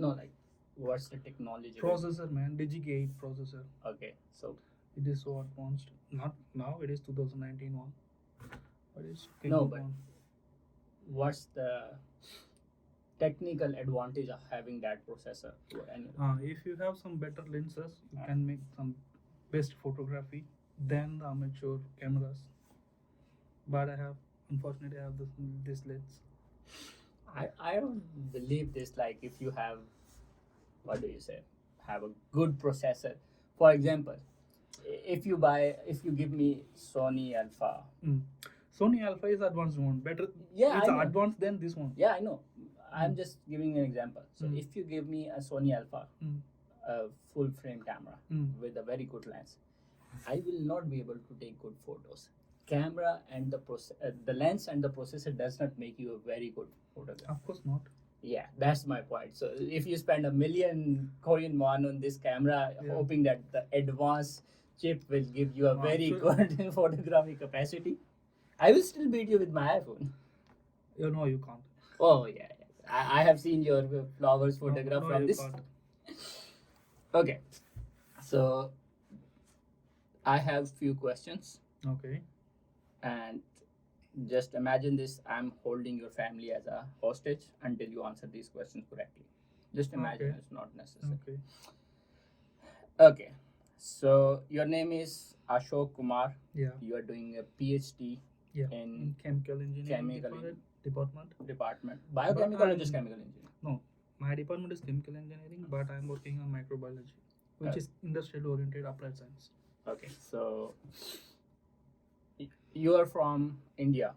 No, like, what's the technology? Processor, man, DigiGate processor. Okay, so It is so advanced. Not now. It is 2019 one. But it's no, good but one. what's the technical advantage of having that processor? If you have some better lenses, you Ah. can make some best photography than the amateur cameras. But unfortunately, I have this lens. I don't believe this. Like, if you have, what do you say, have a good processor. For example, if you give me Sony Alpha. Sony Alpha is advanced one. Better. Yeah, it's I know. advanced than this one. Yeah, I know. I'm just giving an example. So Mm. if you give me a Sony Alpha, a full frame camera with a very good lens, I will not be able to take good photos. Camera and the lens and the processor does not make you a very good photographer. Of course not. Yeah, that's my point. So if you spend $1 million Korean won on this camera, Yeah. hoping that the advanced chip will give you a very Actually- good photographic capacity, I will still beat you with my iPhone. No, you can't. Oh yeah, I have seen your flowers photograph No, from you this. can't. Okay, so I have few questions, Okay. and just imagine this: I'm holding your family as a hostage until you answer these questions correctly. Just imagine, Okay. it's not necessary. Okay. Okay, so your name is Ashok Kumar. Yeah. You are doing a PhD Yeah. in chemical engineering chemical department. department, biochemical or I'm- just chemical engineering? No, my department is chemical engineering, but I'm working on microbiology, which is industrial oriented applied science. Okay, so you are from India.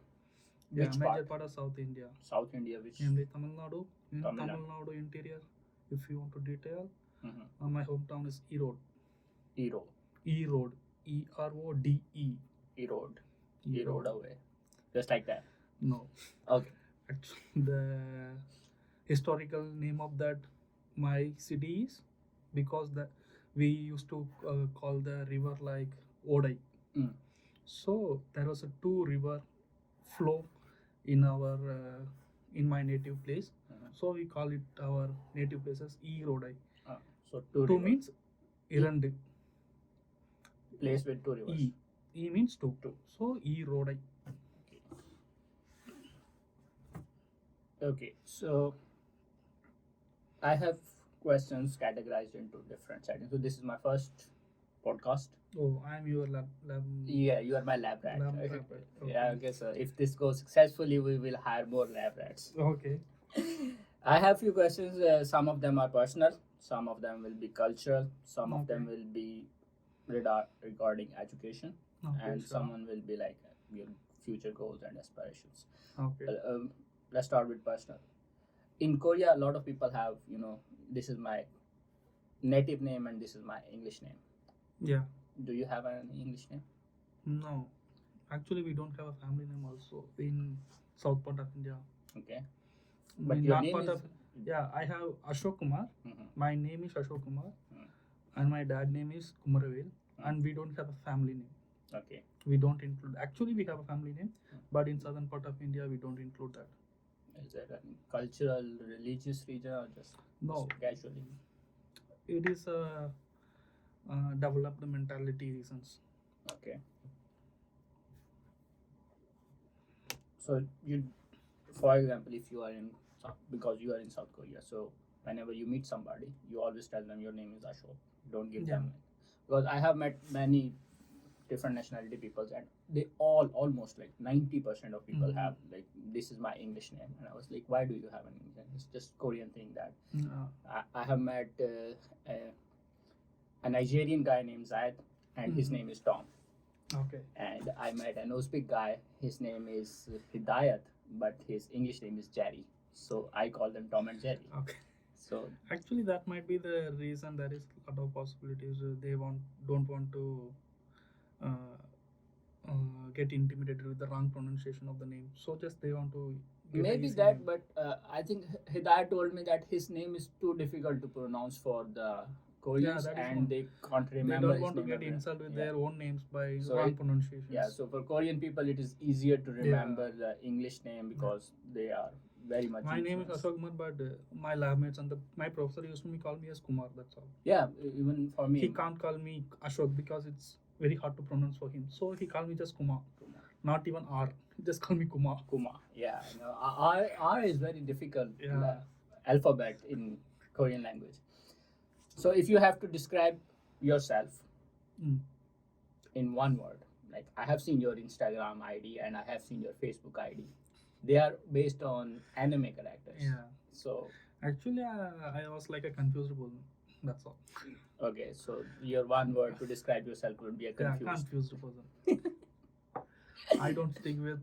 Yeah, Which major part? part of South India, South India, which? namely Tamil Nadu. In Tamil Tamil Nadu. Nadu interior, if you want to detail, Mhm. my hometown is Erode. Erode. Erode. Erode. Erode. Erode away. Just like that. No. Okay. Actually, the historical name of that my city is because we used to call the river like Odai. Mm. So there was a two river flow in our in my native place. So we call it our native place as Erodai. So Two rivers. means Irandu. Place with two rivers. E means two. So Erodai. Okay, so I have questions categorized into different settings. So this is my first podcast. Oh, I'm your lab. Yeah, you are my lab rat. Lab Okay. rat, okay. Yeah, okay. So if this goes successfully, we will hire more lab rats. Okay. I have few questions. Some of them are personal. Some of them will be cultural. Some of them will be regarding education, and sure. someone will be like your future goals and aspirations. Okay. Let's start with personal. In Korea, a lot of people have, this is my native name and this is my English name. Yeah. Do you have an English name? No. Actually, we don't have a family name also in south part of India. Okay. But In your north name part is... of yeah, I have Ashok Kumar. Mhm. My name is Ashok Kumar, and my dad name is Kumaravel, and we don't have a family name. Okay. We don't include. Actually, we have a family name, but in southern part of India, we don't include that. Is that a cultural, religious reason or just No. casually? It is a developed mentality reasons. Okay. So for example, if you are because you are in South Korea, so whenever you meet somebody, you always tell them your name is Ashok. Don't give them, because I have met many different nationality people, and they almost like 90% of people have like, this is my English name, and I was like, why do you have an English name? It's just Korean thing that I have met a Nigerian guy named Zaid, and his name is Tom. Okay. And I met an Uzbek guy, his name is Hidayat, but his English name is Jerry. So I call them Tom and Jerry. Okay. So actually, that might be the reason. There is a lot of possibilities. They don't want to get intimidated with the wrong pronunciation of the name. So just they want to. Maybe that, but I think Hidayat told me that his name is too difficult to pronounce for the Koreans, and they can't remember. They don't want to get insulted with their own names by wrong pronunciations. Yeah, so for Korean people, it is easier to remember the English name because they are very much. My name is influence. Ashok Kumar, but my lab mates and my professor used to call me as Kumar. That's all. Yeah, even for me. He can't call me Ashok because it's very hard to pronounce for him. So he called me just Kumar. Kumar. Not even R. Just call me Kumar. Kumar. Yeah, no, R is very difficult Yeah. alphabet in Korean language. So if you have to describe yourself Mm. in one word, like I have seen your Instagram ID and I have seen your Facebook ID. They are based on anime characters. Yeah. So Actually, I was like a confused person. That's all. okay, so your one word to describe yourself would be a confused. Yeah, confused person. I don't stick with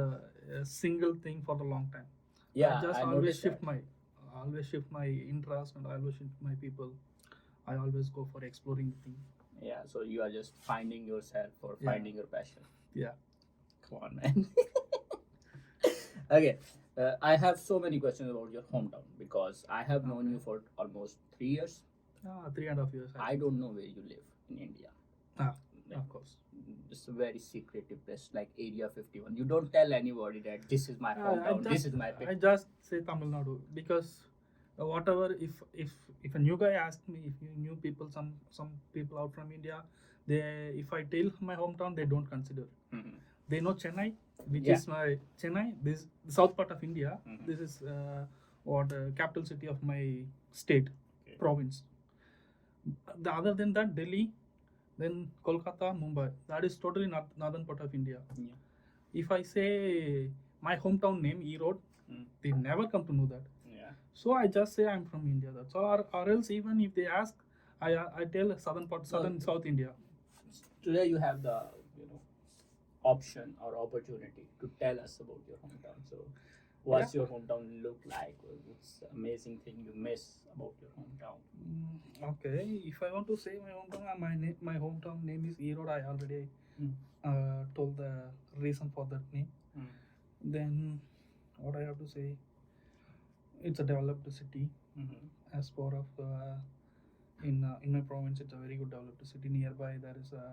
a single thing for a long time. Yeah, I just I always noticed shift that. my interest, and I always shift my people. I always go for exploring the thing. Yeah, so you are just finding yourself or Yeah. finding your passion. Yeah. Come on, man. Okay, I have so many questions about your hometown because I have known you for almost 3 years. 3.5 years. I don't know where you live in India. Ah, Like, of course. it's a very secretive place, like Area 51. You don't tell anybody that this is my hometown, this is my I just say Tamil Nadu because whatever if a new guy asks me, if you new people, some people out from India, they if I tell my hometown, they don't consider. Mhm. They know Chennai, which Yeah. is my Chennai. This the south part of India. Mhm. This is what capital city of my state, Okay. province. The other than that, Delhi, then Kolkata, Mumbai. That is totally not northern part of India. Yeah. If I say my hometown name, Erode, Mm. they never come to know that. Yeah. So I just say I'm from India. That's all. Or else even if they ask, I tell southern South India. Today you have the option or opportunity to tell us about your hometown. So, what's your hometown look like? What's the amazing thing you miss about your hometown? Okay, if I want to say my hometown, my hometown name is Erode. I already told the reason for that name. Mm. Then what I have to say, it's a developed city. Mhm. As far of in my province, it's a very good developed city. Nearby there is a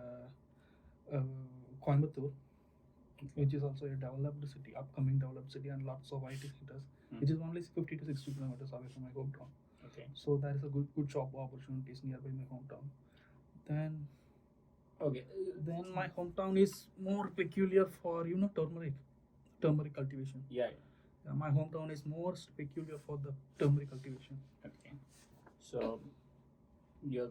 Coimbatore, which is also a developed city, upcoming developed city, and lots of IT centers, which is only 50 to 60 kilometers away from my hometown. Okay. So there is a good job opportunities nearby my hometown. Then Okay. my hometown is more peculiar for turmeric cultivation. Yeah. Yeah, my hometown is most peculiar for the turmeric cultivation. Okay. So, you're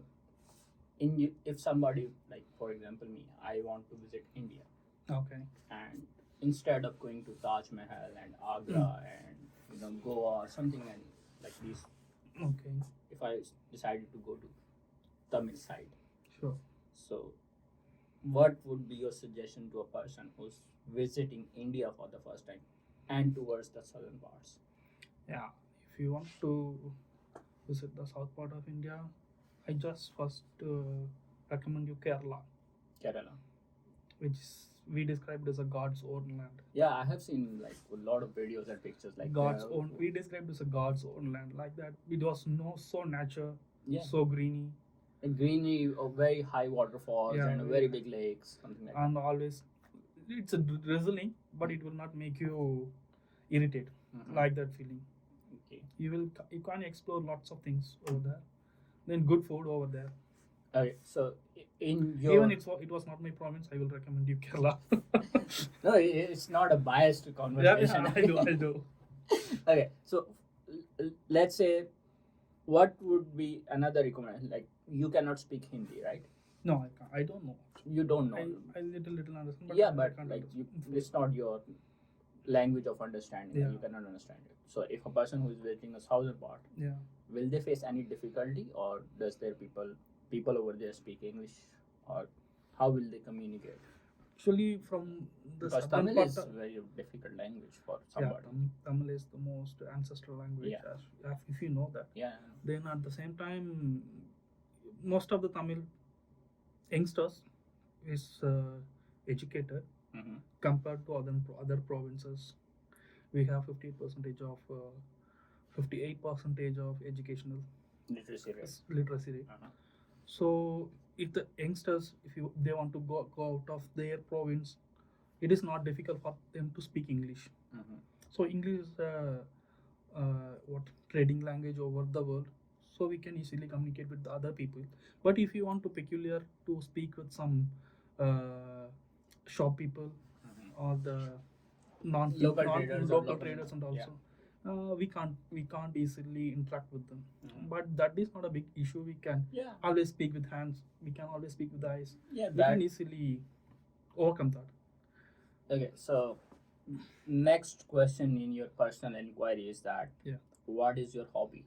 if somebody, like for example me, I want to visit India, Okay. and instead of going to Taj Mahal and Agra and Goa or something like these, Okay. if I decided to go to Tamil side, Sure. so what would be your suggestion to a person who's visiting India for the first time and towards the southern parts? Yeah. If you want to visit the south part of India, I just first recommend you Kerala, Kerala. which we described as a God's own land. Yeah, I have seen like a lot of videos and pictures like God's own. We described as a God's own land, like that. It was so nature, Yeah. so greeny, A greeny, very high waterfalls Yeah, and a yeah. very big lakes, something like that. and always it's a drizzling, but it will not make you irritate. Mhm. Like that feeling. Okay. You can explore lots of things over there. Then good food over there. Okay, so in your Even it was not my province, I will recommend you Kerala. no, it's not a biased conversation. yeah, I do. Okay, so let's say, what would be another recommendation? Like you cannot speak Hindi, right? No, I can't. I don't know. You don't know. I little understand. But Yeah, I but can't like understand. it's not your language of understanding. Yeah. You cannot understand it. So if a person who is visiting the southern part, Yeah. will they face any difficulty, or does their people over there speak English, or how will they communicate? Actually, from the Because southern Tamil part, is a very difficult language for yeah, somebody. Tamil is the most ancestral language. Yeah. If you know that. Yeah. Then at the same time, most of the Tamil youngsters is educated Mm-hmm. compared to other provinces. We have 58% of educational Literacy rate. literacy rate. Uh-huh. So if the youngsters, they want to go out of their province, it is not difficult for them to speak English. Mm-hmm. So English is what trading language over the world. So we can easily communicate with the other people. But if you want to peculiar to speak with some shop people or the Local traders or local local, traders and yeah. also we can't easily interact with them. Mhm. But that is not a big issue. We can Yeah. always speak with hands. We can always speak with eyes. Yeah, We can easily overcome that. Okay, so next question in your personal inquiry is that Yeah. what is your hobby?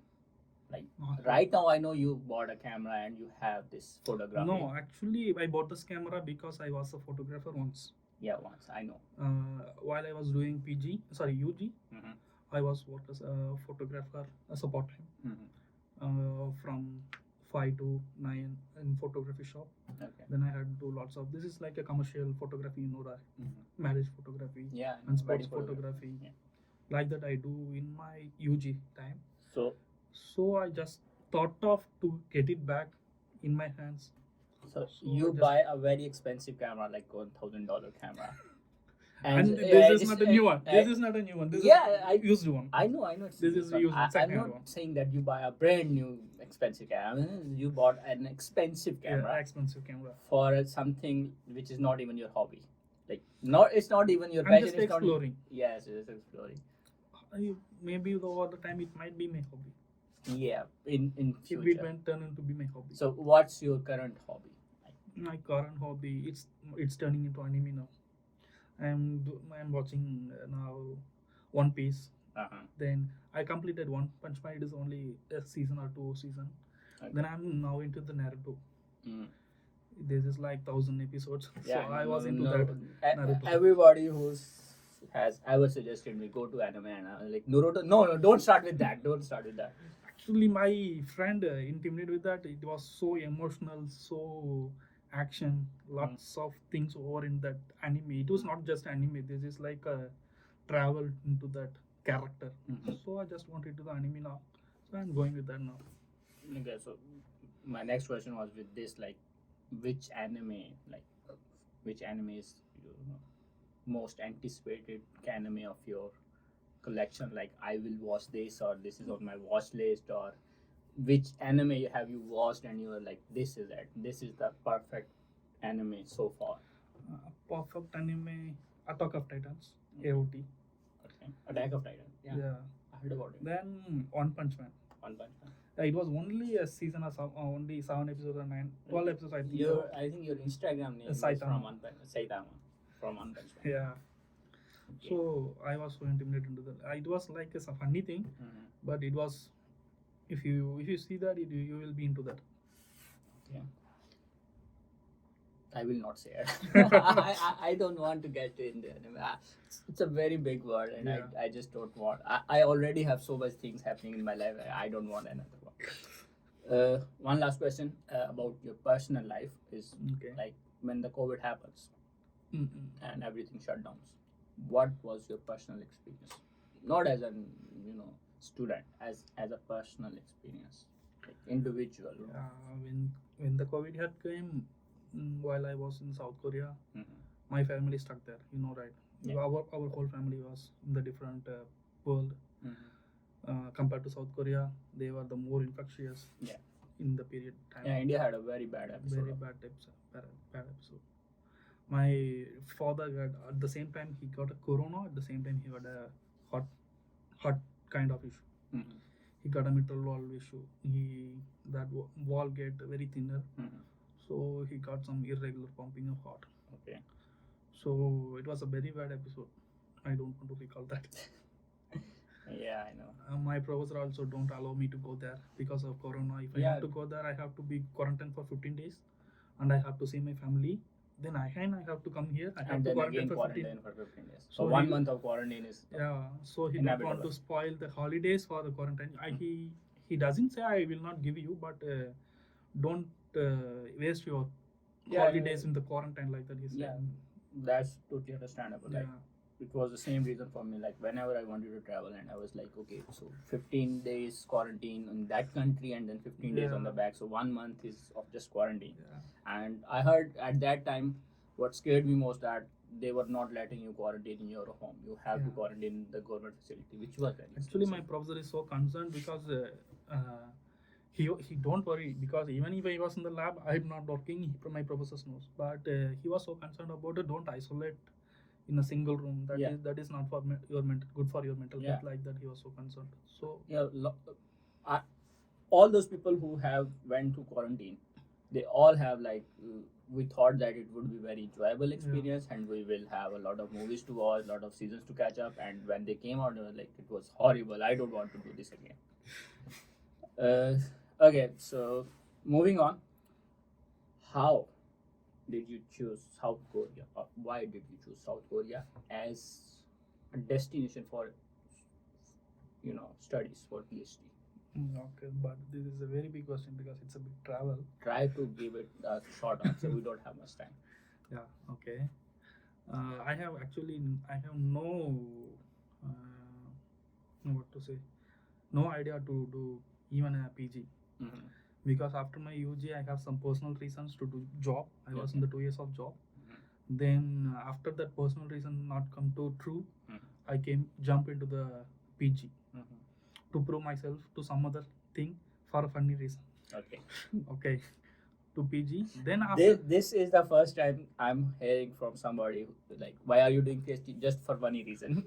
Like Uh, right now, I know you bought a camera and you have this photography. No, actually, I bought this camera because I was a photographer once. Yeah, once I know. While I was doing UG, Mm-hmm. I was worked as a photographer as a part time Mm-hmm. from 5 to 9 in photography shop. Okay. Then I had to do lots of. This is like a commercial photography, you know that, Mm-hmm. marriage photography Yeah, I know. and sports Wedding photography. Yeah. Like that, I do in my UG time. So, So I just thought of to get it back in my hands. so So you just- buy a very expensive camera, like $1,000 camera. And this is not a new one. This is not a new one. This is a used one. I know. It's This used is one. used one, I'm second not one. saying that you buy a brand new expensive camera. I mean, you bought an expensive camera Yeah, expensive camera. for something which is not even your hobby. Like, it's not even your I'm passion. just It's not. exploring. Yes, it's exploring. Maybe over the time it might be my hobby. Yeah, in It future. will then turn into be my hobby. So, what's your current hobby? My current hobby, it's turning into anime now. I'm watching now One Piece. Uh-huh. Then I completed One Punch Man. It is only a season or two season. Okay. Then I'm now into the Naruto. Mm. This is like 1,000 episodes. Yeah, so I was into no, that. Naruto. Everybody has ever suggested me go to anime and I'm like Naruto. No, don't start with that. Don't start with that. Actually, my friend intimidated with that. It was so emotional, so action, lots of things over in that anime. It was not just anime. This is like a travel into that character. Mhm. So I just wanted to the anime now. So I'm going with that now. Okay, so my next question was with this, like, which anime, which anime is most anticipated anime of your collection? Like, I will watch this, or this is on my watch list, or which anime have you watched and you were like, this is it. This is the perfect anime so far. Perfect anime, Attack of Titans, AOT. Okay. Attack of Titan. Yeah. I heard about it. Then One Punch Man. One Punch Man. It was only a season of only 7 episodes or 12 episodes, I think. I think your Instagram name is Saitama. from One Punch Saitama. From One Punch Man. Yeah. Okay. So I was so intimidated into that. It was like a funny thing, but it was. If you see that, you will be into that. Yeah. I will not say it. I don't want to get into anime. It's a very big word, and Yeah. I just don't want. I already have so much things happening in my life. I don't want another one. One last question about your personal life is Okay. like when the COVID happens Mm-mm. and everything shut down. What was your personal experience? Not as an student, as a personal experience, like individual. When the COVID had came, while I was in South Korea, Mhm. my family stuck there. You know, right? Yeah. Our whole family was in the different world. Mhm. Compared to South Korea, they were the more infectious. Yeah. In the period time. Yeah, India had a very bad episode. Very bad episode. My father got at the same time he got a corona. At the same time he got a hot kind of issue. Mhm. He got a mitral valve issue. That wall get very thinner. Mhm. So he got some irregular pumping of heart. Okay. So it was a very bad episode. I don't want to recall that. Yeah, I know. My professor also don't allow me to go there because of corona. If I Yeah. have to go there, I have to be quarantined for 15 days, and I have to see my family. Then I have to come here. I have And to then quarantine again for 15. quarantine for 15 days. So So 1 he- month of quarantine is. Yeah. So he don't want Inevitable. to spoil the holidays for the quarantine. He doesn't say I will not give you, but don't waste your Yeah, holidays in the quarantine like that. He said. Yeah. That's totally understandable. Like, it was the same reason for me. Like, whenever I wanted to travel, and I was like, okay, so 15 days quarantine in that country, and then 15 days on the Yeah. back. So 1 month is of just quarantine. Yeah. And I heard at that time, what scared me most that they were not letting you quarantine in your home. You have to Yeah. quarantine in the government facility, which was very Actually, my expensive. professor is so concerned because he don't worry, because even if I was in the lab, I'm not working. My professor knows, but he was so concerned about it. Don't isolate in a single room. Yeah. That is not for your mental good for your mental Yeah. health. Like that, he was so concerned. So Yeah, I, all those people who have went to quarantine, they all have like we thought that it would be very enjoyable experience and we will have a lot of movies to watch, a lot of seasons to catch up, and when they came out they were like it was horrible, I don't want to do this again. Okay, so moving on, how did you choose South Korea, or why did you choose South Korea as a destination for studies for PhD? okay, but this is a very big question because it's a big travel. Try to give it a short answer. We don't have much time. Yeah. Okay. I have no what to say, no idea to do even a PG. Mm-hmm. Because after my UG I have some personal reasons to do job. I was in the 2 years of job. Mm-hmm. Then after that personal reason not come to true, Mm-hmm. I jump into the PG Mm-hmm. to prove myself to some other thing for a funny reason. Okay. Okay, to PG. Then after This is the first time I'm hearing from somebody who, like, why are you doing PhD? Just for funny reason.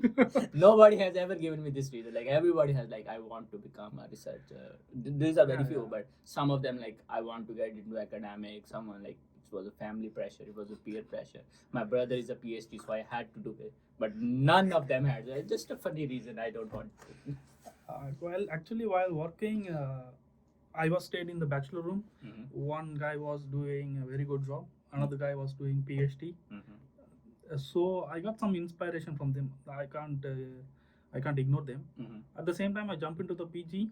Nobody has ever given me this reason. Like everybody has like, I want to become a researcher. These are very Yeah, few, yeah. but some of them like, I want to get into academics. Someone like it was a family pressure. It was a peer pressure. My brother is a PhD, so I had to do it. But none of them had. Just a funny reason. I don't want to. well, actually, while working, I was stayed in the bachelor room. Mm-hmm. One guy was doing a very good job. Another guy was doing PhD. Mm-hmm. So I got some inspiration from them. I can't ignore them. Mm-hmm. At the same time, I jumped into the PG.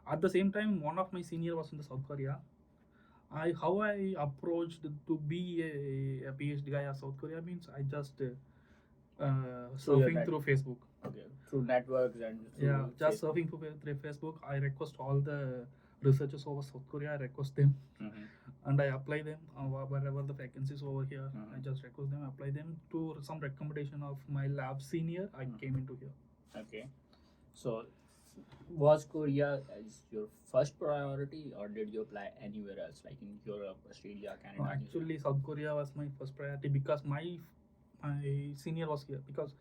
At the same time, one of my senior was in the South Korea. How I approached to be a PhD guy at South Korea means I just surfing through Facebook. Okay, through networks and through Yeah, just Facebook. surfing through Facebook. I request all the researchers over South Korea. I request them, and I apply them wherever the vacancies over here. I just request them, apply them to some recommendation of my lab senior. I came into here. Okay, so was Korea as your first priority, or did you apply anywhere else, like in Europe, Australia, Canada? No, actually, South Korea was my first priority because my senior was here. Because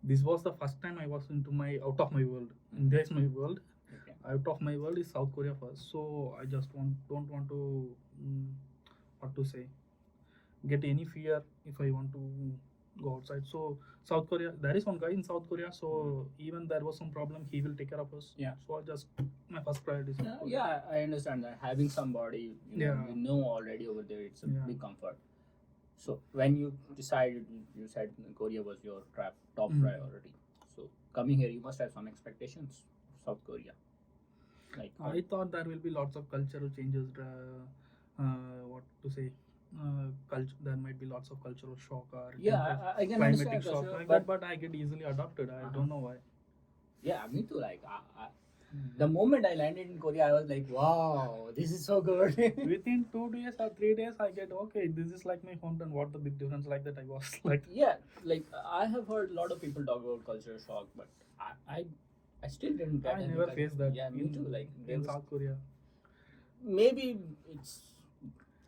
this was the first time I was into my out of my world. India is my world. Okay. Out of my world is South Korea first. So I just don't want to what to say, get any fear if I want to go outside. So South Korea, there is one guy in South Korea. So even there was some problem, he will take care of us. Yeah. So I just my first priority is South Korea. Yeah, I understand that having somebody you know already over there, it's a big comfort. So when you decided, you said Korea was your top priority. So coming here, you must have some expectations of South Korea. Like I thought there will be lots of cultural changes. What to say? There might be lots of cultural shock or I can climatic understand shock like that, but I get easily adopted. I don't know why. Yeah, me too. Like the moment I landed in Korea, I was like, wow, this is so good. Within 2 days or 3 days, I get okay. This is like my hometown. What the big difference? Like that, I was like. Yeah, like I have heard a lot of people talk about culture shock, but I still didn't get. I never faced that. Yeah, me too. Like in South Korea. Maybe it's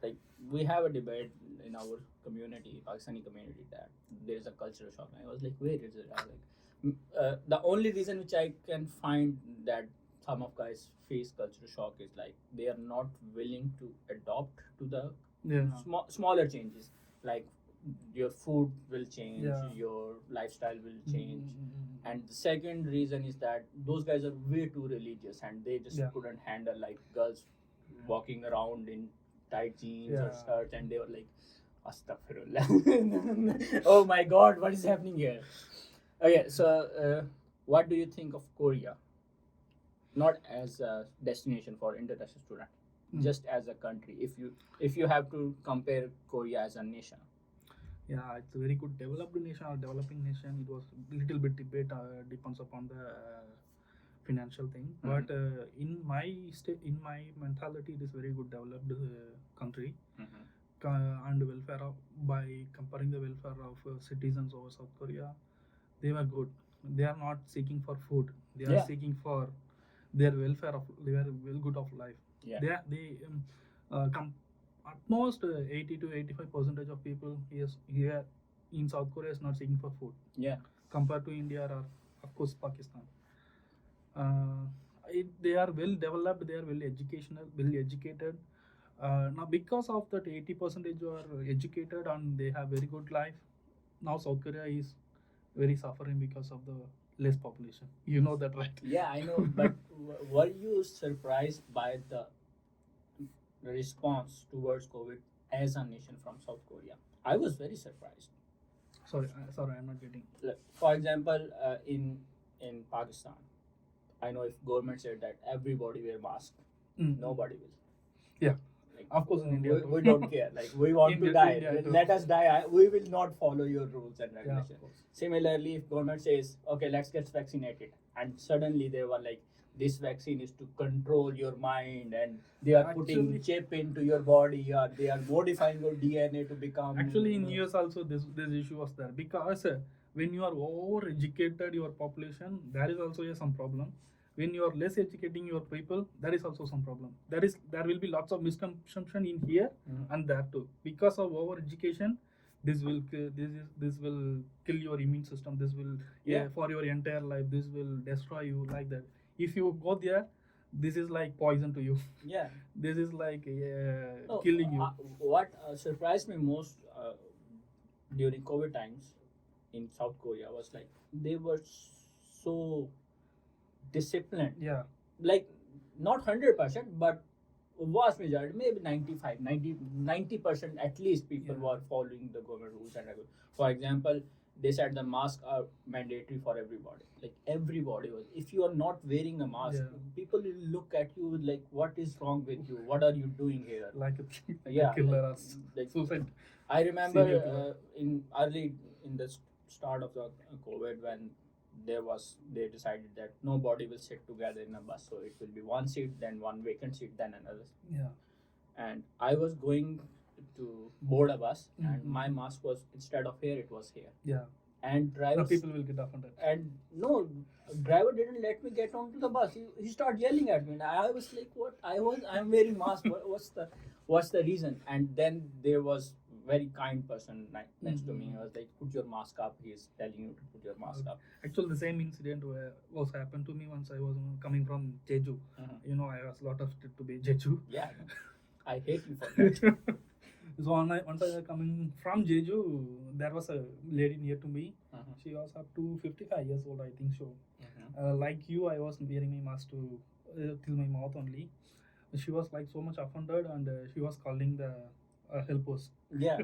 like we have a debate in our community, Pakistani community, that there is a cultural shock. I was like, where is it? I was like, the only reason which I can find that some of guys face cultural shock is like they are not willing to adopt to the smaller changes. Like your food will change, your lifestyle will change. And the second reason is that those guys are way too religious and they just couldn't handle like girls walking around in tight jeans or skirts, and they were like, Astaghfirullah. Oh my god, what is happening here? Okay, so what do you think of Korea? Not as a destination for international student, just as a country. If you have to compare Korea as a nation. Yeah, it's a very good developed nation or developing nation. It was a little bit debate depends upon the financial thing, but in my mentality, it is very good developed country. and welfare of, by comparing the welfare of citizens over South Korea, they were good. They are not seeking for food. They are Yeah. seeking for their welfare of their well good of life. Yeah. They at most 80 to 85% of people here in South Korea is not seeking for food. Yeah. Compared to India or of course Pakistan. They are well developed. They are well educated. Now because of that 80% are educated and they have very good life. Now South Korea is very suffering because of the less population. You know that, right? Yeah, I know. But were you surprised by the response towards COVID as a nation from South Korea? I was very surprised. Sorry, I'm not getting. For example, in Pakistan, I know if government said that everybody wear mask, nobody will. Yeah. Like, Of course, in India we don't care. Like, we want India- to die. India too. Let us die. We will not follow your rules and Yeah, regulations. of course. Similarly, if government says, okay, let's get vaccinated, and suddenly they were like, this vaccine is to control your mind, and they are putting Actually- chip into your body, or they are modifying your DNA to become. Actually, in US also this issue was there because when you are over educated your population, there is also some problem. When you are less educating your people, there is also some problem. There will be lots of misconception in here and there too. Because of over education, this will kill your immune system. This will for your entire life. This will destroy you like that. If you go there, this is like poison to you. Yeah. This is like No, killing you. What surprised me most during COVID times in South Korea was like they were so disciplined. Yeah. Like not 100%, but vast majority, maybe 95, 90% at least people Yeah. were following the government rules and regulations. For example, they said the masks are mandatory for everybody. Like everybody was. If you are not wearing a mask, Yeah. people will look at you like, "What is wrong with you? What are you doing here?" Like a Yeah, killer like- or like- suicide. I remember Serial killer. in early in the start of the COVID when they decided that nobody will sit together in a bus, so it will be one seat, then one vacant seat, then another. Yeah. And I was going to board a bus, and Mhm. my mask was instead of here, it was here. Yeah. And The driver people will get offended. and no driver didn't let me get onto the bus. He started yelling at me, and I was like, "What? I'm wearing mask. What's the reason?" And then there was very kind person next to me. He was like, "Put your mask up." He is telling you to put your mask up. Actually, the same incident was happened to me once. I was coming from Jeju. You know, I was a lot of trip to be Jeju. Yeah, I hate you for that. So once I was coming from Jeju, there was a lady near to me. She was up to 55 years old, I think so. Like you, I was wearing my mask to till my mouth only. She was like so much offended, and she was calling the helpers. Yeah.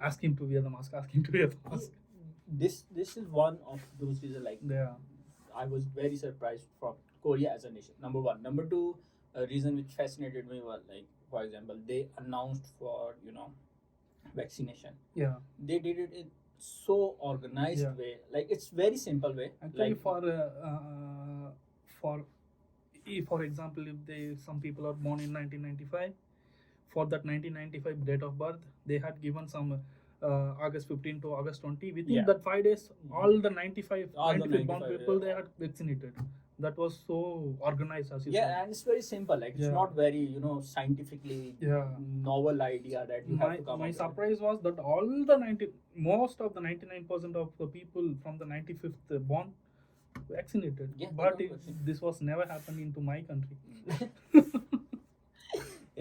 Ask him to wear the mask. Ask him to wear the mask. This is one of those reasons. Like Yeah. I was very surprised from Korea as a nation. Number one. Number two, a reason which fascinated me was like, for example, they announced for vaccination. Yeah. They did it in so organized Yeah. way. Like it's very simple way. Actually, Like for example, if some people are born in 1995, for that 1995 date of birth, they had given some August 15 to August 20. Within Yeah. that 5 days, all the 95 All the 95 born 95, people yeah. they had vaccinated. That was so organized, as you yeah, said. and it's very simple. Like it's Yeah. not very scientifically Yeah. novel idea that you have to come My up with. surprise was that most of the 99% of the people from the 95th born vaccinated. Yeah, they But got vaccinated. this was never happened into my country.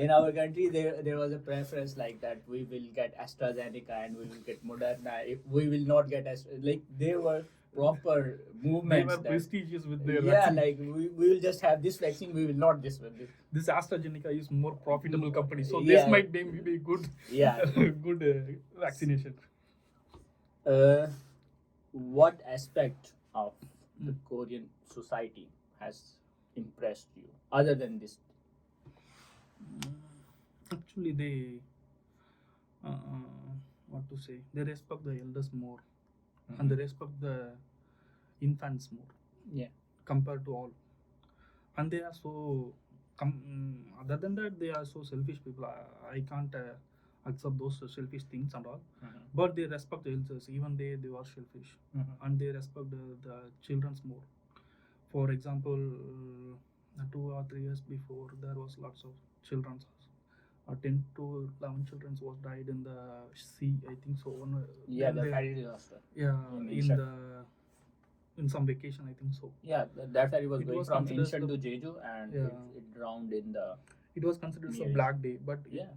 In our country, there was a preference like that we will get AstraZeneca and we will get Moderna. If we will not get like there were proper They movements. were that- prestigious with their yeah, vaccine. like we will just have this vaccine. We will not this one. This AstraZeneca is more profitable company, so Yeah. this might be good. Yeah. Good vaccination. What aspect of the Korean society has impressed you other than this? Actually, they what to say? They respect the elders more, and they respect the infants more. Yeah. Compared to all, and they are so Other than that, they are so selfish people. I can't accept those selfish things and all. But they respect the elders, even they are selfish, and they respect the children's more. For example, 2 or 3 years before, there was lots of children's. 10 to 11 children was died in the sea. I think so. Yeah, the ferry disaster. Yeah, in in Asia. in some vacation, I think so. Yeah, that ferry was It going was from considered Inshan the- to Jeju, and Yeah. it drowned in the. It was considered a Yes. black day, but Yeah.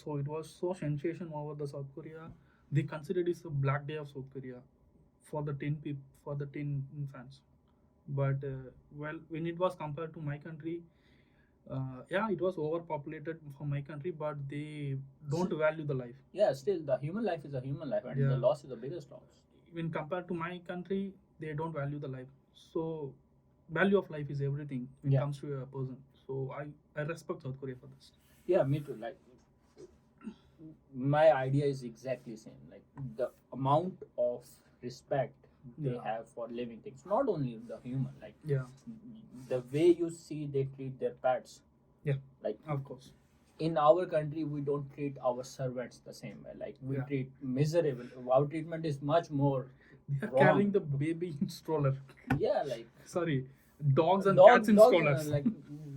so it was so sensation over the South Korea. They considered it a black day of South Korea for the 10 people, for the 10 fans. But well, when it was compared to my country, yeah, it was overpopulated for my country, but they don't value the life. Yeah, still the human life is a human life, and Yeah. the loss is the biggest loss. When compared to my country, they don't value the life. So value of life is everything when it Yeah. comes to a person. So I respect South Korea for this. Yeah, me too. Like, my idea is exactly same. Like, the amount of respect they Yeah. have for living things, not only the human. Like, Yeah, the way you see they treat their pets. Yeah. Like, of course. in our country, we don't treat our servants the same way. Like, we Yeah. treat miserable. Our treatment is much more. They are Wrong. carrying the baby in stroller. Yeah, like Sorry, dogs and dog- cats in dogs, strollers. like,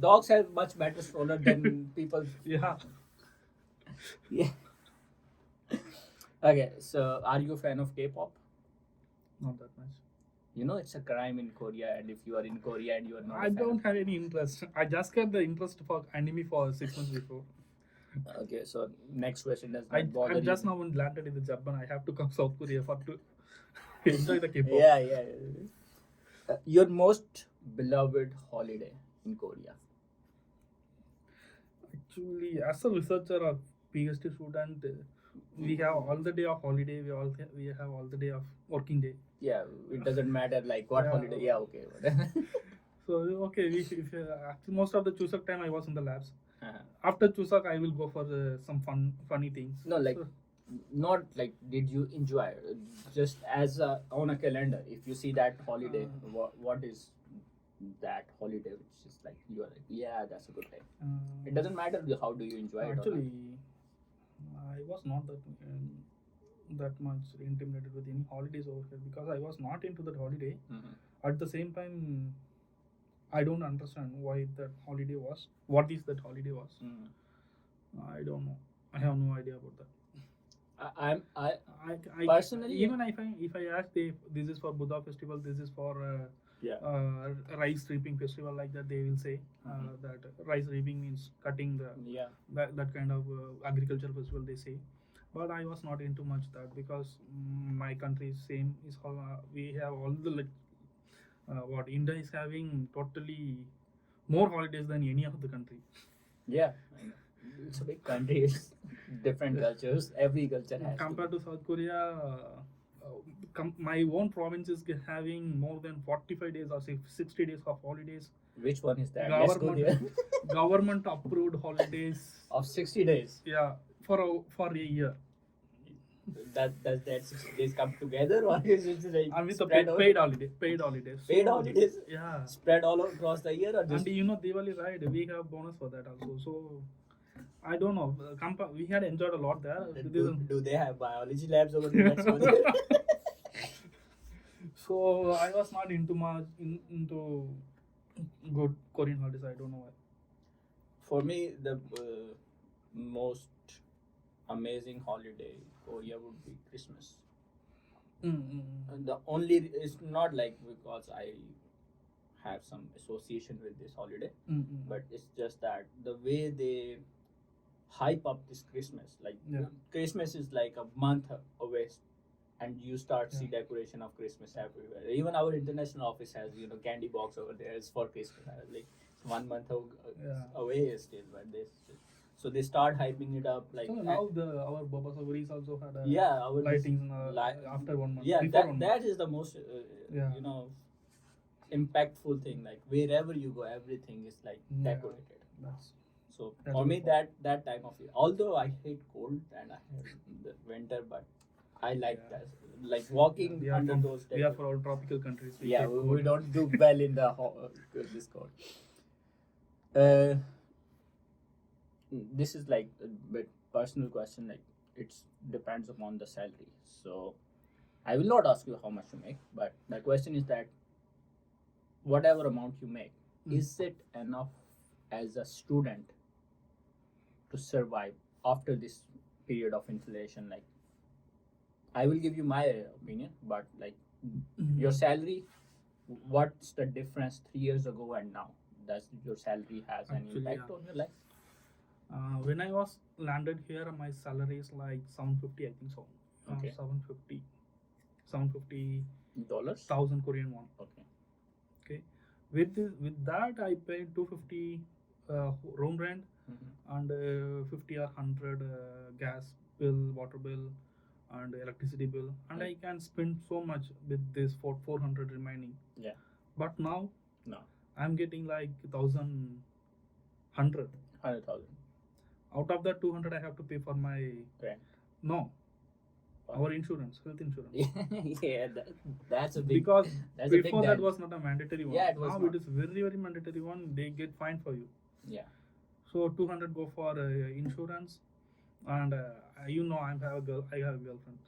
dogs have much better stroller than people. Yeah. Yeah. Okay, so are you a fan of K-pop? Not that much. You know it's a crime in Korea, and if you are in Korea and you are not, I don't have any interest. I just got the interest for anime for 6 months before. Okay, so next question does I not bother I'm just you. now landed in the Japan. I have to come South Korea for to enjoy the K-pop. Yeah. Your most beloved holiday in Korea? Actually, as a researcher or PhD student, we have all the day of holiday. We have all the day of working day. Yeah, it doesn't matter like what Yeah. holiday. Yeah, okay. whatever. So okay, actually most of the Chuseok time I was in the labs. Uh-huh. After Chuseok, I will go for some funny things. No, like, So, not like did you enjoy just as on a calendar? If you see that holiday, what is that holiday which is like you are like, yeah, that's a good time. It doesn't matter how do you enjoy it. Actually, I was not that much intimidated with any holidays over here because I was not into that holiday. At the same time, I don't understand why that holiday was. What is that holiday was? I don't know. I have no idea about that. I Personally, even if I ask this is for Buddha festival, this is for rice reaping festival like that, they will say that rice reaping means cutting the yeah. that kind of agriculture festival they say. But I was not into much that because my country is same is all we have all the like what India is having totally more holidays than any other country. Yeah, I know. It's a big country. It's different cultures. Every culture has. Compared to South Korea, my own province is having more than 45 days or 60 days of holidays. Which one is that? Let's go there. Government approved holidays Of 60 days. Yeah, for a year. Does that 60 days come together, or is it like And with the spread paid holidays. Paid holidays. Paid So, holidays? Yeah. spread all across the year, or just And you know Diwali, right? We have bonus for that also. So I don't know. We had enjoyed a lot there. do they have biology labs over there? Let's go there. So I was not into into good Korean holidays. I don't know why. For me, the most amazing holiday in Korea would be Christmas. And the only it's not like because I have some association with this holiday, but it's just that the way they hype up this Christmas, like Yeah. Christmas is like a month away, and you start see Yeah. decoration of Christmas everywhere. Even our international office has candy box over there. It's for Christmas. Like 1 month Yeah. away still, but so they start hyping it up like So now our Baba Sawaris also had a yeah, our lightings after 1 month. yeah, before 1 month. that is the most Yeah. impactful thing. Like wherever you go, everything is like Yeah. decorated. That's So That's for a me, good that time of year. Although I hate cold and I hate the winter, but I like Yeah. that. Like walking we are under from, those. we are for all tropical countries. yeah, hate we cold. don't do well in the this cold. Uh, this is like a bit personal question. Like it's depends upon the salary. So I will not ask you how much you make, but the question is that whatever amount you make, is it enough as a student to survive after this period of inflation? Like I will give you my opinion, but like your salary, what's the difference 3 years ago and now? Does your salary has an Actually, impact yeah. on your life? When I was landed here, my salary is like 750, I think so. Okay. 750 Dollars? thousand Korean won. Okay. Okay, with that I paid 250 room rent and 50 or 100 gas bill, water bill, and electricity bill, and I can spend so much with this for 400 remaining. Yeah. But now No. I'm getting like 1,100. 100,000. Out of that 200 I have to pay for my Rent. no What? our insurance, health insurance. Yeah, that's a big. Because that's a big before that dent. was not a mandatory one. Yeah, it was now not. it is very very mandatory one. They get fined for you. Yeah. So 200 go for insurance, and you know I have a girlfriend.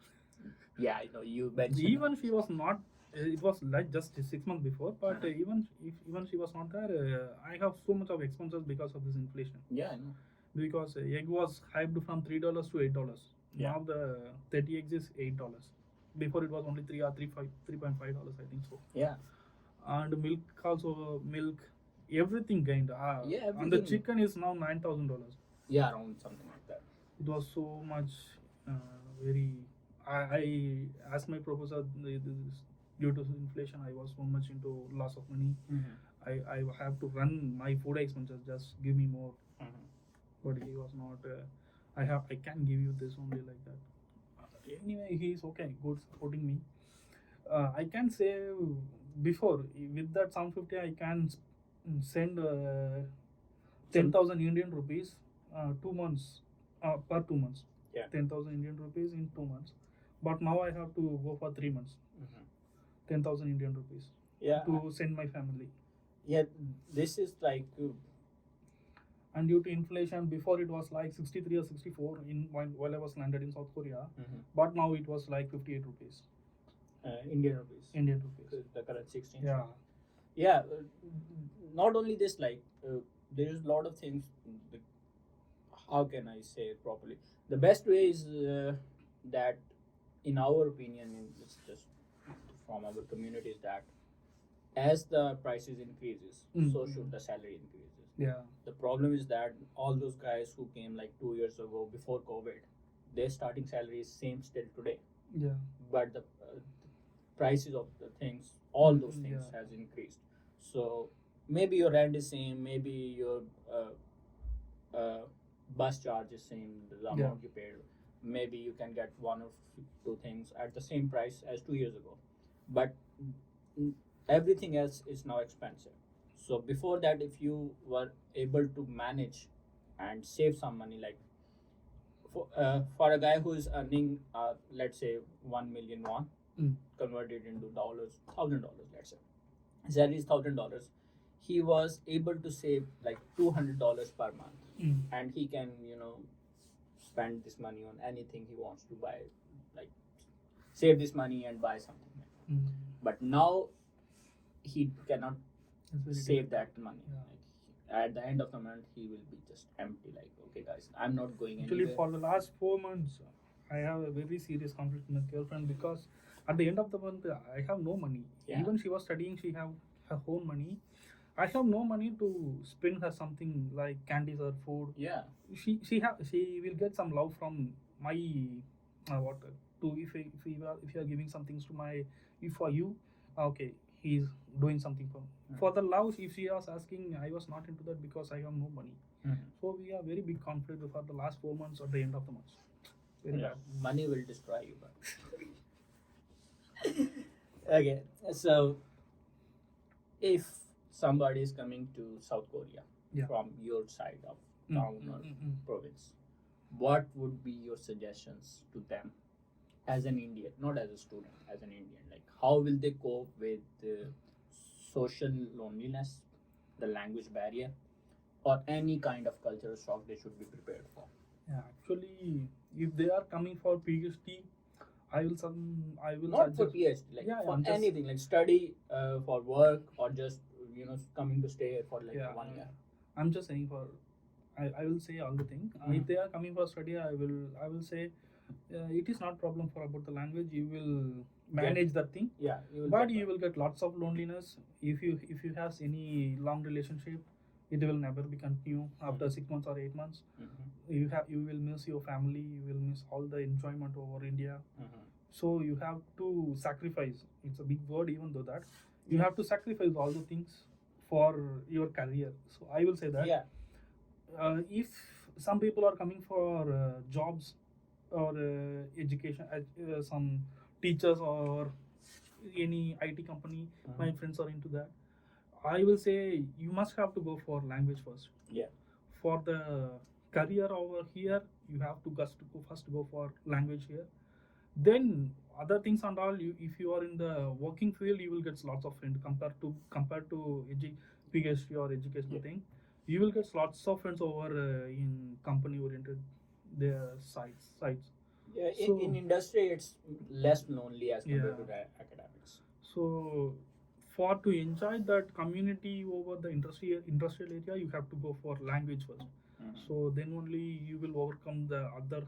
Yeah, I know you mentioned. Even she was not. It was like just 6 months before, but even she was not there, I have so much of expenses because of this inflation. Yeah, I know. Because egg was hyped from $3 to $8. Yeah. Now the 30 eggs is $8. Before it was only $3.5, I think so. Yeah. And milk also everything gained. Yeah, And the everything. chicken is now $9,000. Yeah, around something like that. It was so much very. I asked my professor due to inflation I was so much into loss of money. I have to run my food expenses. Just give me more. But he was not. I can give you this only like that. Anyway, he is okay, good supporting me. I can say before with that 750 I can send 10,000 Indian rupees 2 months per 2 months. Yeah. 10,000 Indian rupees in 2 months. But now I have to go for 3 months. 10,000 Indian rupees. Yeah. To send my family. Yeah, this is like. And due to inflation, before it was like 63 or 64 while I was landed in South Korea, but now it was like 58 rupees. Indian rupees. Indian rupees. The currency exchange. Yeah. Yeah. Not only this, like there is a lot of things. How can I say it properly? The best way is that, in our opinion, it's just from our community, is that as the prices increases, so should the salary increases. Yeah. The problem is that all those guys who came like 2 years ago before COVID, their starting salary is same still today. Yeah. But the prices of the things, all those things has increased. So maybe your rent is same, maybe your bus charge is same, the amount you paid. Maybe you can get one or two things at the same price as 2 years ago, but everything else is now expensive. So before that, if you were able to manage and save some money, like for a guy who is earning let's say 1 million won, converted into dollars, $1,000, let's say his salary is $1,000, he was able to save like $200 per month, and he can spend this money on anything he wants to buy, like save this money and buy something. But now he cannot save that money. Like, at the end of the month, he will be just empty. Like, okay, guys, I'm not going Actually, anywhere. for the last 4 months, I have a very serious conflict with my girlfriend because at the end of the month, I have no money. Yeah. Even she was studying, she have her own money. I have no money to spend her something like candies or food. Yeah. She will get some love from my what to if you are giving some things to my if for you, okay, he's doing something for me. For the love, if she was asking, I was not into that because I have no money. So we have very big conflict for the last 4 months or the end of the month. Very bad. Money will destroy you. But okay, so if somebody is coming to South Korea from your side of town or province, what would be your suggestions to them as an Indian, not as a student, as an Indian? Like, how will they cope with social loneliness, the language barrier, or any kind of cultural shock they should be prepared for? Yeah, actually, if they are coming for PhD, I will Not for suggest. PhD, like Yeah, for I'm just anything, like study for work, or just coming to stay here for like yeah. 1 year. I'm just saying for. I will say all the thing. If they are coming for study, I will say it is not problem for about the language. You will manage that thing, Yeah, you will but get you by. will get lots of loneliness if you have any long relationship. It will never be continue after 6 months or 8 months. You will miss your family. You will miss all the enjoyment over India. So you have to sacrifice. It's a big word, even though that you have to sacrifice all the things for your career. So I will say that Yeah. if some people are coming for jobs or education, some teachers or any IT company, my friends are into that. I will say you must have to go for language first. Yeah. For the career over here, you have to first go for language here. Then other things and all. If you are in the working field, you will get lots of friends compared to PhD or educational thing. You will get lots of friends over in company oriented their sites. Yeah, So in industry, it's less lonely as compared to yeah. the academics. So for to enjoy that community over the industrial area, you have to go for language first. So then only you will overcome the other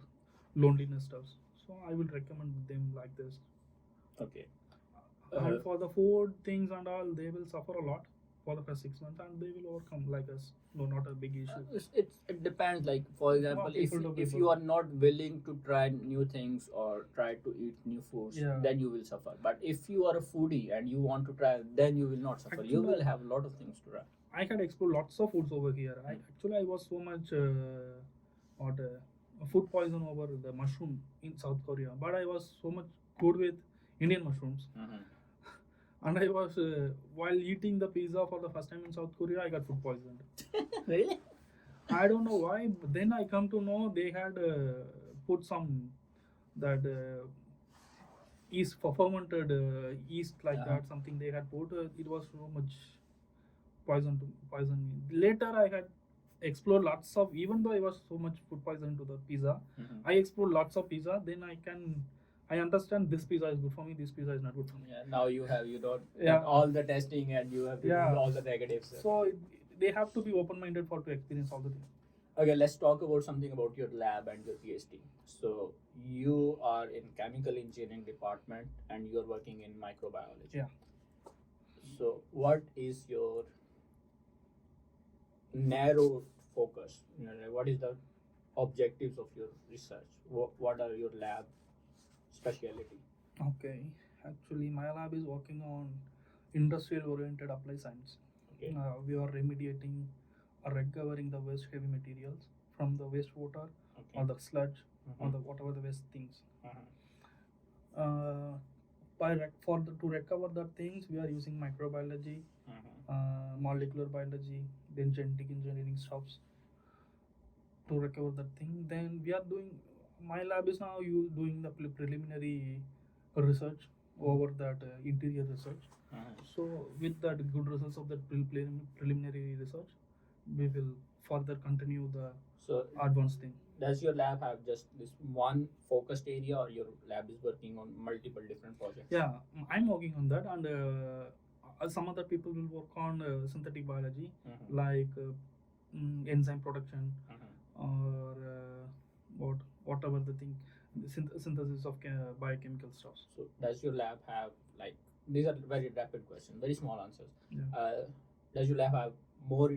loneliness stuffs. So I will recommend them like this. Okay. And for the food things and all, they will suffer a lot for the first 6 months, and they will overcome like us. No, not a big issue. It depends. Like for example, if people to if people. you are not willing to try new things or try to eat new foods, Yeah. then you will suffer. But if you are a foodie and you want to try, then you will not suffer. You Actually, will have a lot of things to try. I had explored lots of foods over here. I was so much what food poison over the mushroom in South Korea, but I was so much good with Indian mushrooms. And I was while eating the pizza for the first time in South Korea, I got food poisoned. Really? I don't know why. But then I come to know they had put some that yeast for fermented yeast like that. Something they had put. It was so much poison me. Later I had explored lots of, even though I was so much food poisoned to the pizza, I explored lots of pizza. Then I understand this pizza is good for me. This pizza is not good for me. Yeah. Now you don't Yeah. done all the testing and you have to Yeah. do all the negatives. So they have to be open minded for to experience all the things. Okay, let's talk about something about your lab and your PhD. So you are in chemical engineering department and you're working in microbiology. Yeah. So what is your narrow focus? What is the objectives of your research? What are your lab specialty? Okay. Actually, my lab is working on industrial oriented applied science. Okay. We are remediating or recovering the waste heavy materials from the wastewater or the sludge or the whatever the waste things. To recover the things, we are using microbiology, molecular biology, then genetic engineering stuffs to recover that thing. Then we are doing. My lab is now doing the preliminary research over that interior research. So with that good results of that preliminary research, we will further continue the advanced thing. Does your lab have just this one focused area, or your lab is working on multiple different projects? Yeah, I'm working on that, and some other people will work on synthetic biology, like enzyme production, or whatever the thing, synthesis of biochemical stuff. So does your lab have, like, these are very rapid questions, very small answers. Yeah. Does your lab have more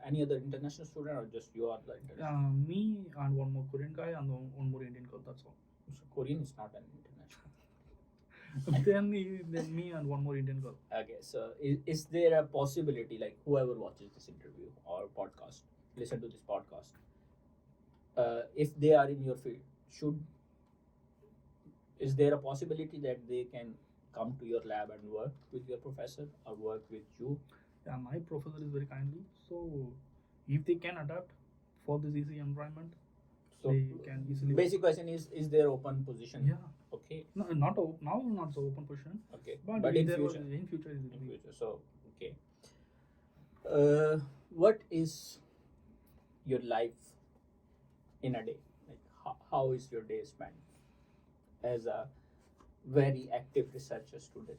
any other international student, or just you are the international? Me and one more Korean guy and one more Indian girl. That's all. So Korean is not an international. then me and one more Indian girl. Okay, so is there a possibility, like whoever watches this interview or podcast, listen to this podcast, if they are in your field, is there a possibility that they can come to your lab and work with your professor or work with you? Yeah, my professor is very kindly. So if they can adapt for this easy environment, so they can easily. Basic question is there open position? Yeah. Okay. No, not now, not so open position. Okay. But in future, in future. So okay. What is your life in a day? Like how is your day spent as a very active researcher student?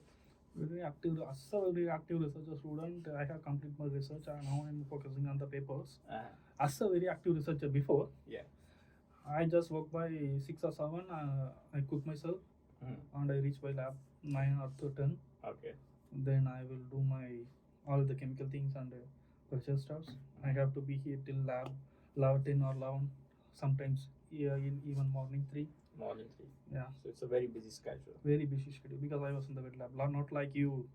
Very active, as a very active researcher student, I have completed my research and now I'm focusing on the papers. As a very active researcher before, Yeah. I just work by 6 or 7. I cook myself and I reach my lab 9 or 10. Okay. Then I will do my all the chemical things and research stuffs. I have to be here till lab 10 or 11. Sometimes in even morning 3. Morning 3. Yeah. So it's a very busy schedule. Very busy schedule because I was in the wet lab, not like you.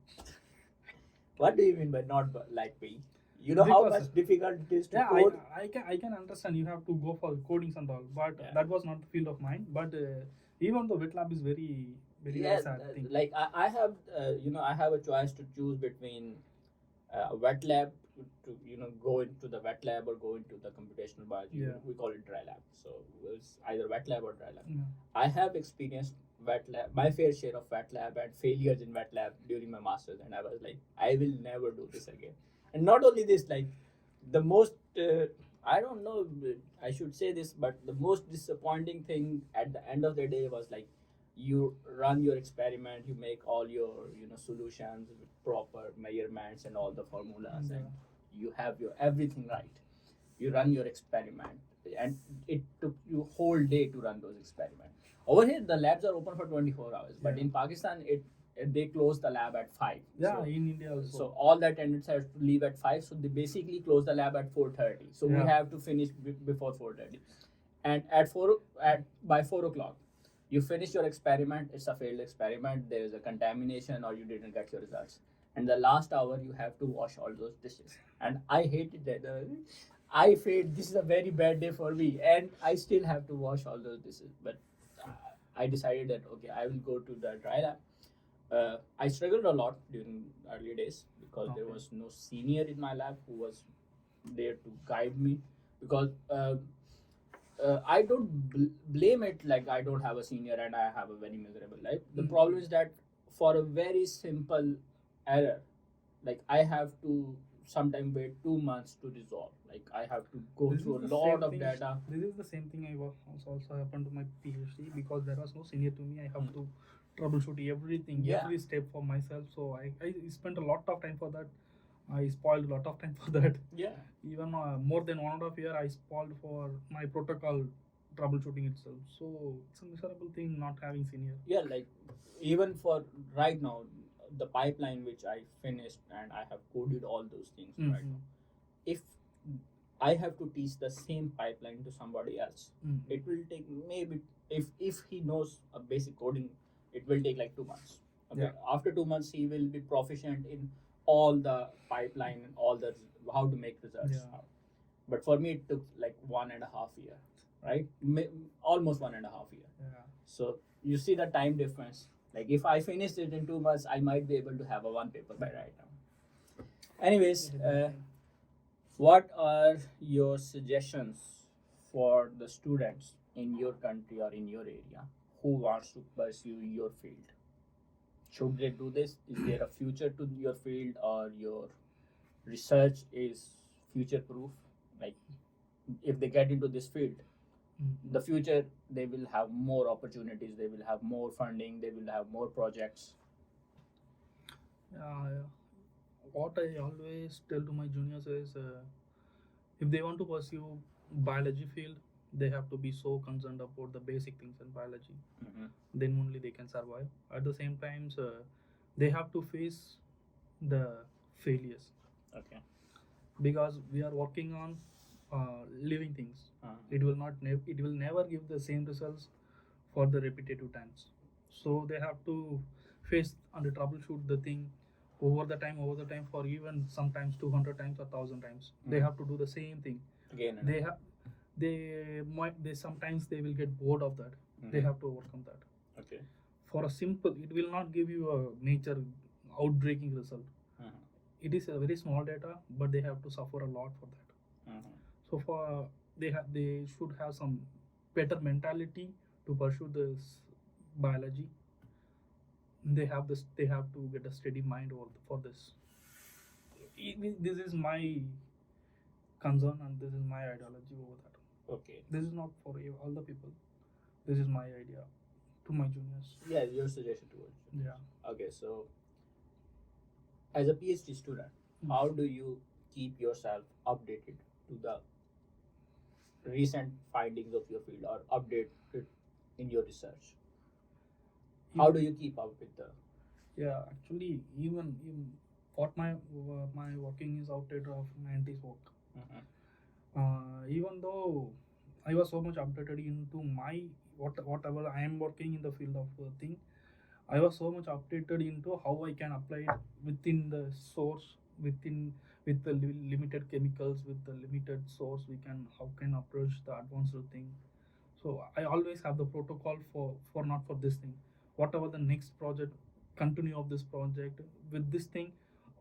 What do you mean by not like me? You know how Because- much difficult it is to Yeah, code? I can understand you have to go for codings and all, but Yeah. that was not the field of mine. But even the wet lab is very Yeah, sad thing. like I have, I have a choice to choose between wet lab to go into the wet lab or go into the computational biology. Yeah. We call it dry lab. So it's either wet lab or dry lab. Yeah. I have experienced wet lab, my fair share of wet lab and failures in wet lab during my masters, and I was like, I will never do this again. And not only this, like the most, I don't know, I should say this, but the most disappointing thing at the end of the day was like, you run your experiment, you make all your solutions with proper measurements and all the formulas, and you have your everything right. You run your experiment, and it took you whole day to run those experiments. Over here, the labs are open for 24 hours, but Yeah. in Pakistan, they close the lab at 5. Yeah, So, in India also. so all the attendants have to leave at 5. So they basically close the lab at 4:30. So Yeah. we have to finish before 4:30, and by 4 o'clock, you finish your experiment. It's a failed experiment. There is a contamination, or you didn't get your results. And the last hour, you have to wash all those dishes. And I hated that. I felt this is a very bad day for me, and I still have to wash all those dishes. But I decided that okay, I will go to the dry lab. I struggled a lot during early days because there Okay. was no senior in my lab who was there to guide me. Because I don't blame it like I don't have a senior and I have a very miserable life. The problem is that for a very simple error, like I have to sometimes wait 2 months to resolve. Like I have to go This is through a the lot same of thing- data. This is the same thing I was also happened to my PhD because there was no senior to me. I have to troubleshoot everything, Yeah. every step for myself. So I spent a lot of time for that. I spoiled a lot of time for that. Yeah. Even more than 1.5 year, I spoiled for my protocol troubleshooting itself. So it's a miserable thing not having senior. Yeah, like even for right now, the pipeline which I finished and I have coded all those things right now. If I have to teach the same pipeline to somebody else, it will take maybe if he knows a basic coding, it will take like 2 months. Okay. Yeah. After 2 months, he will be proficient in all the pipeline and all the how to make results. Yeah. But for me, it took like 1.5 year, right? Almost 1.5 year. Yeah. So you see the time difference. Like if I finished it in 2 months, I might be able to have a one paper by right now. Anyways, what are your suggestions for the students in your country or in your area who wants to pursue your field? Should they do this? Is there a future to your field, or your research is future proof? Like if they get into this field, the future, they will have more opportunities, they will have more funding, they will have more projects. Yeah. What I always tell to my juniors is if they want to pursue biology field, they have to be so concerned about the basic things in biology. Then only they can survive. At the same time, they have to face the failures Okay. because we are working on living things. It will not. It will never give the same results for the repetitive times. So they have to face and troubleshoot the thing over the time for even sometimes 200 times or 1,000 times. They have to do the same thing. Again and They have. They sometimes they will get bored of that. They have to overcome that. Okay. For a simple, it will not give you a major outbreaking result. It is a very small data, but they have to suffer a lot for that. So for they should have some better mentality to pursue this biology. They have to get a steady mind for this. This is my concern, and this is my ideology over that. Okay. This is not for all the people. This is my idea to my juniors. Yeah, your suggestion towards it. Yeah. Okay, so as a PhD student, how do you keep yourself updated to the recent findings of your field or update it in your research? How do you keep up with the? Yeah, actually, even what my working is outdated of 90s work. Even though I was so much updated into my whatever I am working in the field of thing, I was so much updated into how I can apply it within the source, within with the limited chemicals, with the limited source. We can how can approach the advanced thing. So I always have the protocol for not for this thing. Whatever the next project, continue of this project with this thing.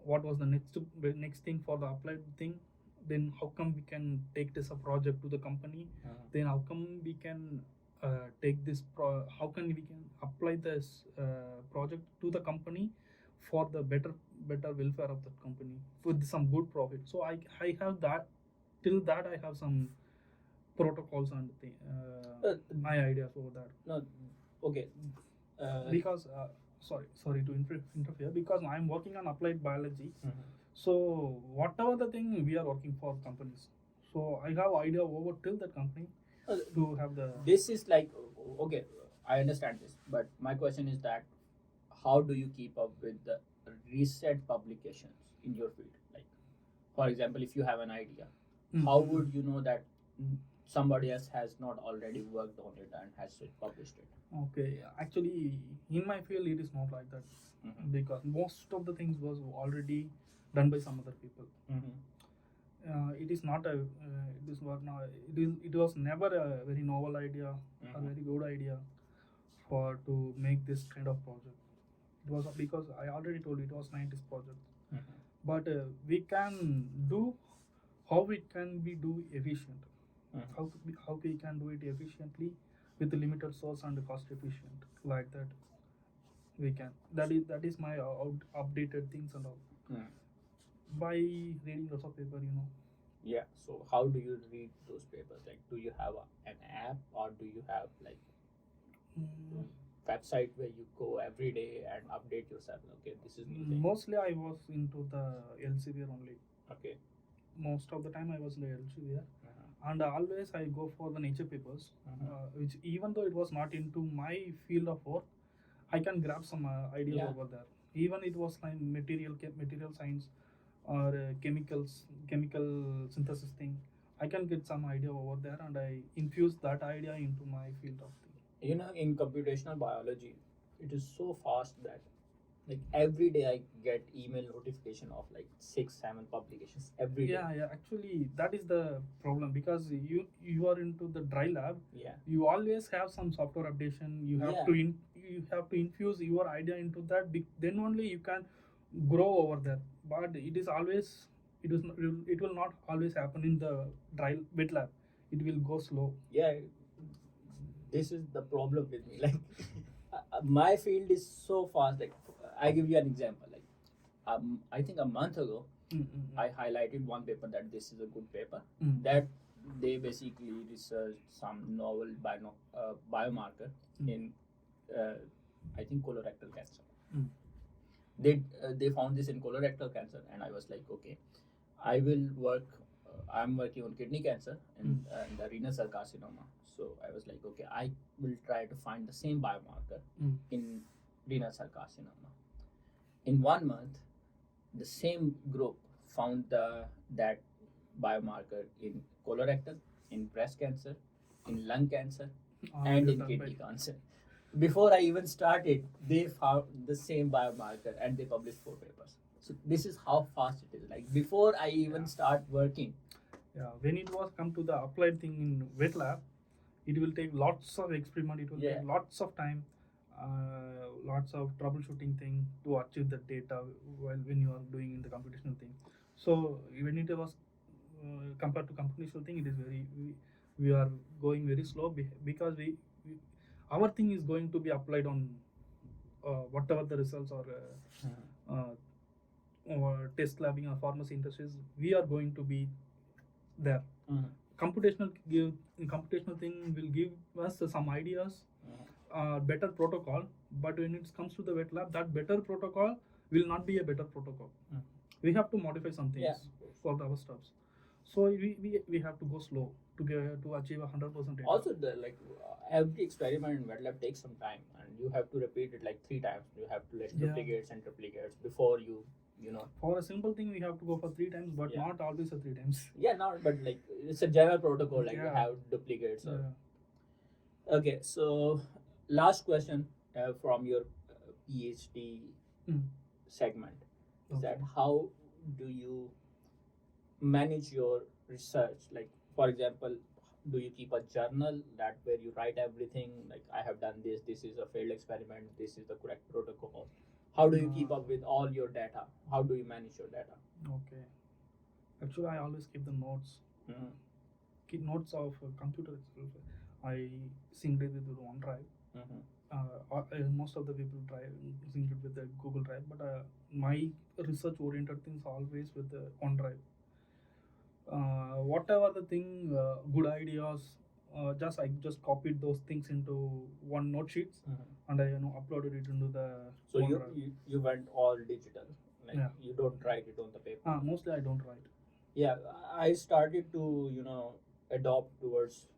What was the next thing for the applied thing? Then how come we can take this a project to the company? Then how come we can take this how can we can apply this project to the company for the better welfare of the company with some good profit. So I have that till that I have some protocols and my ideas over that. No, okay. Because sorry to interfere, because I'm working on applied biology. So whatever the thing we are working for companies, so I have idea over till that company to have the. This is like okay, I understand this, but my question is that how do you keep up with the recent publications in your field? Like, for example, if you have an idea, how would you know that somebody else has not already worked on it and has published it? Okay, actually, in my field, it is not like that because most of the things was already done by some other people. It is not a it was never a very novel idea, a very good idea for to make this kind of project. It was because I already told you it was 90s project, but we can do how it can be do efficient. How we can do it efficiently with the limited source and cost efficient like that. We can that is my updated things and all by reading lots of paper, Yeah. So how do you read those papers? Like, do you have an app or do you have like website where you go every day and update yourself? Okay, this is new thing. Mostly I was into the Elsevier only. Okay. Most of the time I was in the Elsevier. And always I go for the nature papers, which even though it was not into my field of work, I can grab some ideas over there. Even it was like material science or chemical synthesis thing, I can get some idea over there and I infuse that idea into my field of thing. In computational biology, it is so fast that like every day I get email notification of like 6-7 publications every day. Yeah, actually that is the problem because you are into the dry lab. You always have some software updation. You have to infuse your idea into that, then only you can grow over there. But it will not always happen in the wet lab. It will go slow. Yeah, this is the problem with me. Like my field is so fast. Like I give you an example. Like I think a month ago, I highlighted one paper that this is a good paper. That they basically researched some novel biomarker in I think colorectal cancer. They found this in colorectal cancer, and I was like, okay, I will work. I'm working on kidney cancer and the renal cell carcinoma. So I was like, okay, I will try to find the same biomarker in renal cell carcinoma. In 1 month, the same group found that biomarker in colorectal, in breast cancer, in lung cancer, and in kidney cancer. Before I even started, they found the same biomarker and they published 4 papers. So this is how fast it is. Like before I even start working. Yeah, when it was come to the applied thing in wet lab, it will take lots of experiment. It will take lots of time, lots of troubleshooting thing to achieve the data while when you are doing in the computational thing. So when it was compared to computational thing, it is we are going very slow because our thing is going to be applied on whatever the results or test labbing or pharmacy industries. We are going to be there. Mhm. Computational thing will give us some ideas, better protocol. But when it comes to the wet lab, that better protocol will not be a better protocol. Mhm. We have to modify some things Yeah. for our stuffs. So we have to go slow to achieve 100% data. Also, every experiment in wet lab takes some time, and you have to repeat it like 3 times. You have to let Yeah. duplicates and triplicates before you know. For a simple thing, we have to go for 3 times, but Yeah. not always a 3 times. Yeah, not, but like it's a general protocol. Like you Yeah. have duplicates. Or, Yeah. okay, so last question from your PhD Mm. segment is that Okay. how do you manage your research? Like, for example, do you keep a journal that where you write everything? Like, I have done this. This is a failed experiment. This is the correct protocol. How do you keep up with all your data? How do you manage your data? Okay. Actually, I always keep the notes. Mhm. Keep notes of computer itself. I synced it with OneDrive. Mhm. Most of the people try synced it with the Google Drive, but my research oriented things always with the OneDrive. Whatever the thing, good ideas, I just copied those things into one note sheets, and I uploaded it into the So OneDrive. you went all digital. Like Yeah. you don't write it on the paper. Mostly I don't write. Yeah, I started to adopt towards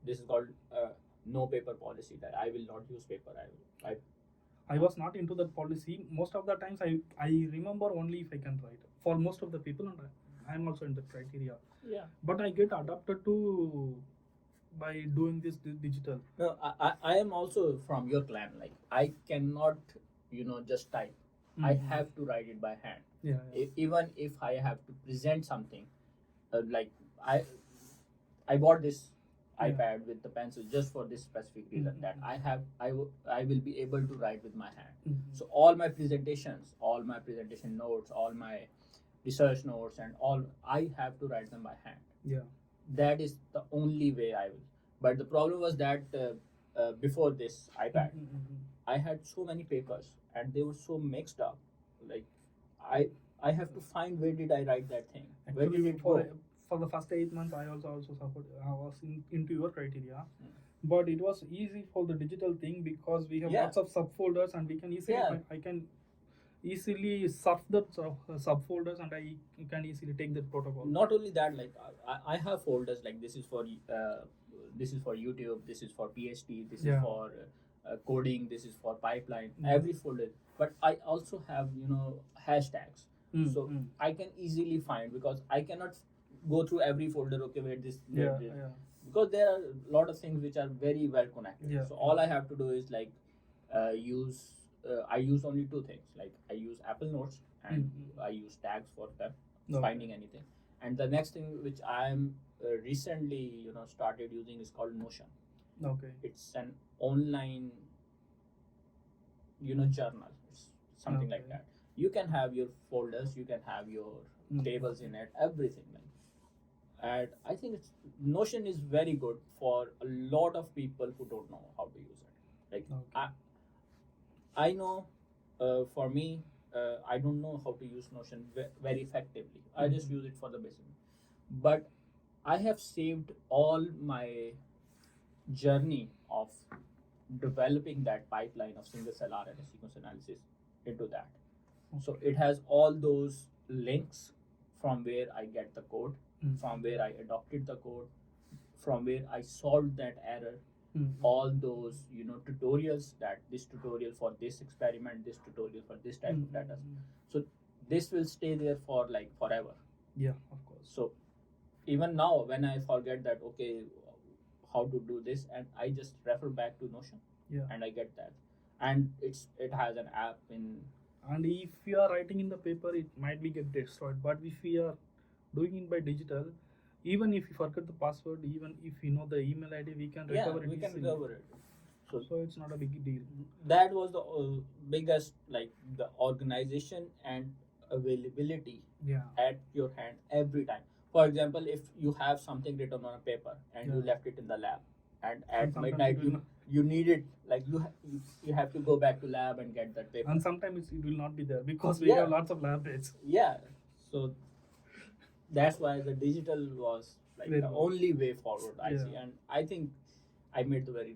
this is called no paper policy, that I will not use paper. I was not into that policy. Most of the times, I remember only if I can write. For most of the people, and I am also in the criteria. Yeah. But I get adapted to by doing this digital. No, I am also from your clan. Like I cannot just type. I Mhm. have to write it by hand. Yeah. Even if I have to present something, like I I bought this Yeah. iPad with the pencil just for this specific reason, that I will be able to write with my hand. Mhm. So all my presentations, all my presentation notes, all my research notes, and all, I have to write them by hand. Yeah. That is the only way I will. But the problem was that before this iPad, Mhm. I had so many papers and they were so mixed up. Like I have to find where did I write that thing? Where did Actually, it go? for the first 8 months, I also suffered. I was into your criteria, Mm. but it was easy for the digital thing because we have Yeah. lots of subfolders and we can easily. Yeah. I can easily surf the subfolders and I can easily take that protocol. Not only that, like I have folders like this is for YouTube, this is for PhD, this Yeah. is for coding, this is for pipeline. Mm. Every folder, but I also have hashtags, so Mm. I can easily find, because I cannot go through every folder. Okay, where this, Yeah. because there are a lot of things which are very well connected. Yeah. So all I have to do is like use. I use only two things. Like I use Apple Notes and I use tags for them, Okay. finding anything. And the next thing which I am recently started using is called Notion. Okay. It's an online journal. It's something like Okay. that. You can have your folders, you can have your tables in it, everything. Like, and I think Notion is very good for a lot of people who don't know how to use it. Like Okay. I know, for me, I don't know how to use Notion very effectively. I just use it for the basic. But I have saved all my journey of developing that pipeline of single cell RNA sequence analysis into that. So it has all those links from where I get the code, from where I adopted the code, from where I solved that error, all those tutorials, that this tutorial for this experiment, this tutorial for this type of data. So this will stay there for like forever. Yeah, of course. So even now when I forget that, okay, how to do this, and I just refer back to Notion. Yeah. And I get that. And it has an app in. And if you are writing in the paper, it might be get destroyed. But if we are doing it by digital, even if you forget the password, even if you know the email ID, we can recover it. We can recover it. So it's not a big deal. That was the biggest, like the organization and availability at your hand every time. For example, if you have something written on a paper and you left it in the lab, and at midnight you need it, like you have to go back to lab and get that paper. And sometimes it will not be there because we have lots of lab days. Yeah. So that's why the digital was like Very the good. only way forward. I Yeah. see, and I think I made the very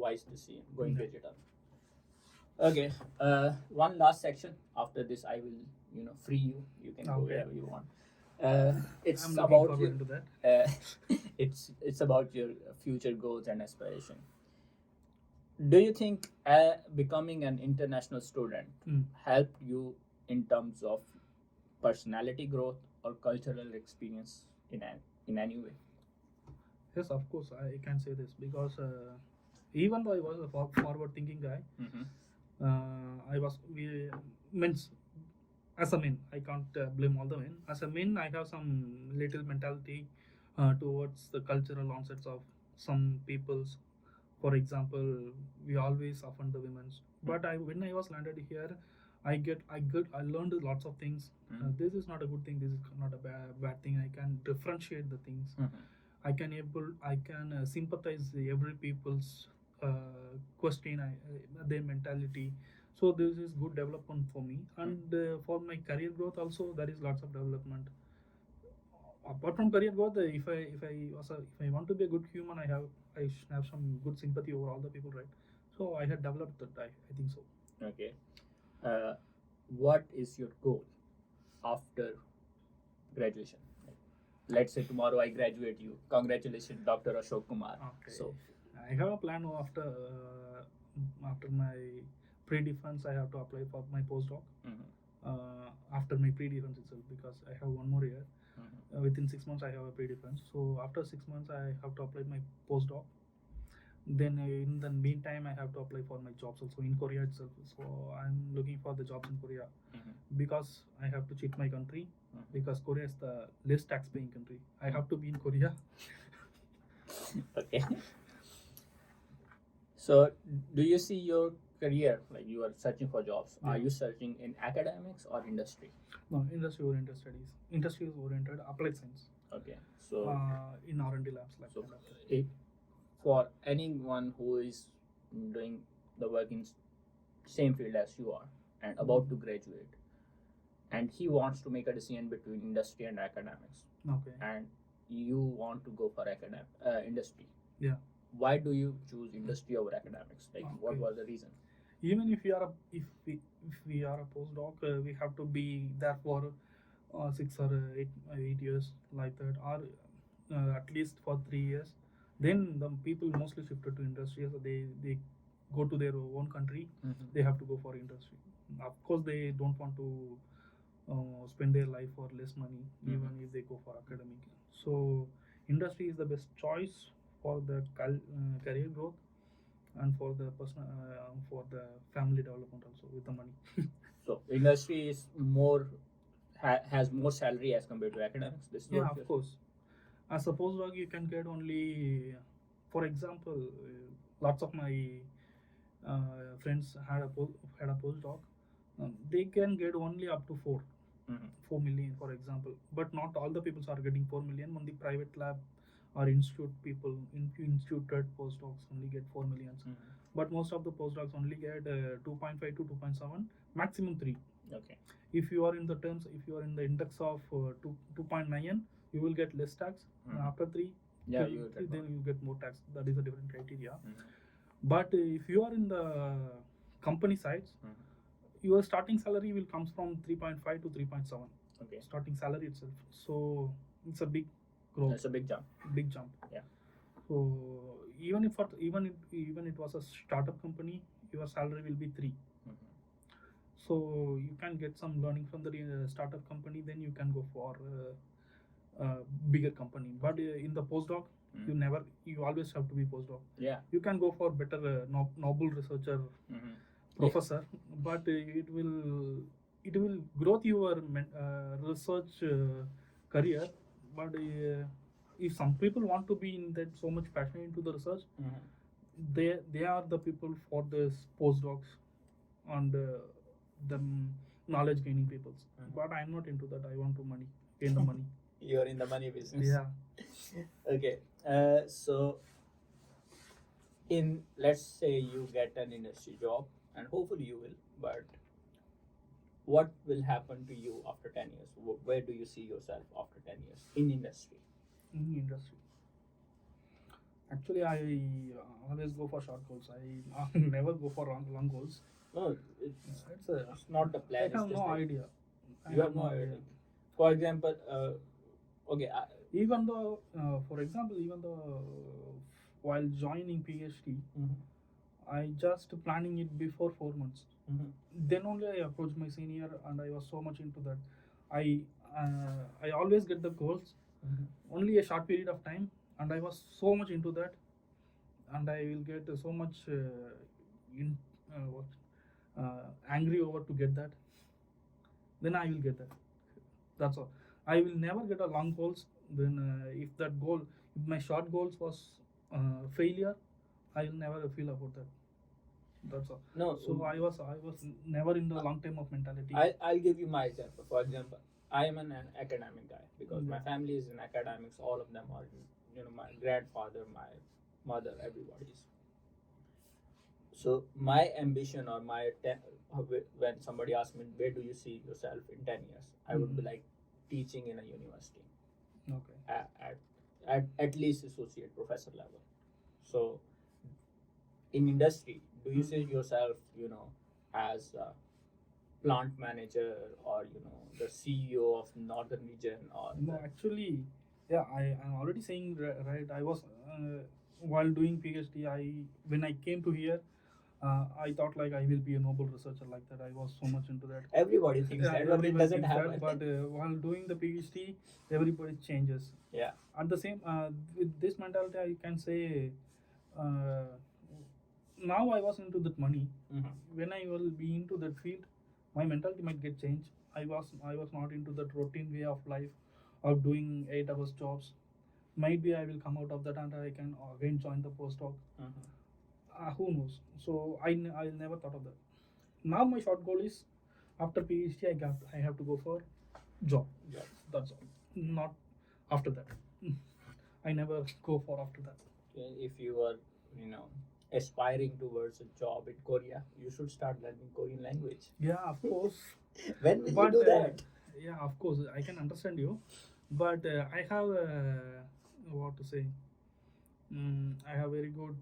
wise decision going Yeah. digital. Okay, one last section. After this, I will free you. You can go Okay. wherever you want. Uh, it's I'm looking about forward your, into that. it's about your future goals and aspiration. Do you think becoming an international student Mm. helped you in terms of personality growth or cultural experience in any way? Yes, of course, I can say this because even though I was a forward-thinking guy, Mm-hmm. I was we means as a man, I can't blame all the men. As a man, I have some little mentality towards the cultural onsets of some peoples. For example, we always offend the women. But when I was landed here, I learned lots of things. This is not a good thing. This is not a bad thing. I can differentiate the things. Mm-hmm. I can sympathize every people's question, their mentality. So this is good development for me, and for my career growth also there is lots of development. Apart from career growth, if I want to be a good human, have some good sympathy over all the people, right? So I had developed that. I think so. Okay. Uh, what is your goal after graduation? Let's say tomorrow I graduate you. Congratulations, Dr. Ashok Kumar. Okay. So, I have a plan after my pre-defense. I have to apply for my postdoc. mm-hmm. After my pre-defense itself, because I have one more year. Mm-hmm. Within 6 months, I have a pre-defense. So after 6 months, I have to apply my postdoc. Then in the meantime, I have to apply for my jobs also in Korea itself. So I'm looking for the jobs in Korea Mm-hmm. because I have to cheat my country, Mhm. because Korea is the less tax-paying country. I have to be in Korea. Okay. So, do you see your career like you are searching for jobs? Are Yeah. you searching in academics or industry? No, industry-oriented studies. Industry-oriented applied science. Okay. So, In R&D labs like so that. if, for anyone who is doing the work in same field as you are and about to graduate, and he wants to make a decision between industry and academics, Okay. and you want to go for industry, Yeah. why do you choose industry over academics? Like, what Okay. was the reason? Even if we are a postdoc, we have to be there for 6 or 8 years like that, or at least for 3 years. Then the people mostly shifted to industry, so they go to their own country. Mm-hmm. They have to go for industry. Of course, they don't want to spend their life for less money, even if they go for academic. So industry is the best choice for the career growth and for the personal for the family development also with the money. So industry is more has more salary as compared to academics. This is Yeah, what of you're course. As a postdoc, you can get only, for example, lots of my friends had a postdoc. They can get only up to Mm-hmm. 4 million, for example. But not all the people are getting 4 million. Only private lab or institute people, instituted postdocs only get 4 million. Mm-hmm. But most of the postdocs only get 2.5 to 2.7, maximum 3. Okay. If you are in the index of 2.9, you will get less tax. Mhm. After 3, Yeah, then you will get more. you get more tax. That is a different criteria. Mhm. But if you are in the company sides, Mhm. your starting salary will comes from 3.5 to 3.7. Okay. Starting salary itself. So it's a big growth. It's a big jump. Big jump. Yeah. So even it was a startup company, your salary will be 3. Mhm. So you can get some learning from the startup company, then you can go for bigger company. But in the postdoc, you always have to be postdoc. Yeah. You can go for better Nobel researcher, Mhm. professor, but it will growth your research career. But if some people want to be in that so much passionate into the research, Mhm. they are the people for this postdocs and the knowledge gaining people. But I'm not into that. I want to gain the money. You're in the money business. Yeah. Okay. So let's say you get an industry job, and hopefully you will, but what will happen to you after 10 years? Where do you see yourself after 10 years in industry? In industry. Actually, I always go for short goals. I never go for long goals. No, it's not the plan. I It's have just no like idea. I you have no idea. For example, okay, Even though, for example, even though while joining PhD, I just planning it before 4 months. Then only I approached my senior, and I was so much into that. I always get the goals only a short period of time, and I was so much into that, and I will get so much in what angry over to get that. Then I will get that. That's all. I will never get a long goals. Then if that goal, if my short goals was failure, I will never feel about that. That's all. no. So I was never in the long term of mentality. I'll give you my example. For example, I am an academic guy because my family is in academics. All of them are, my grandfather, my mother, everybody is. So my ambition or when somebody asks me where do you see yourself in 10 years, I would be like teaching in a university. Okay. At least associate professor level. So in industry, do you see yourself, as a plant manager or the CEO of northern region or No, actually, yeah, I'm already saying right. I was while doing PhD. When I came to here, I thought like I will be a Nobel researcher like that. I was so much into that. everybody thinks Yeah, that, but it everybody doesn't thinks happen. that, but while doing the PhD, everybody changes. Yeah. At the same, with this mentality, I can say, now I was into that money. When I will be into that field, my mentality might get changed. I was not into that routine way of life, of doing 8 hours jobs. Maybe I will come out of that and I can again join the postdoc. Who knows? So I never thought of that. Now my short goal is after PhD I have to go for job. That's all. Not after that. I never go for after that. If you are, aspiring towards a job in Korea, you should start learning Korean language. Yeah, of course. When will you do that? Yeah, of course. I can understand you, but I have what to say. I have very good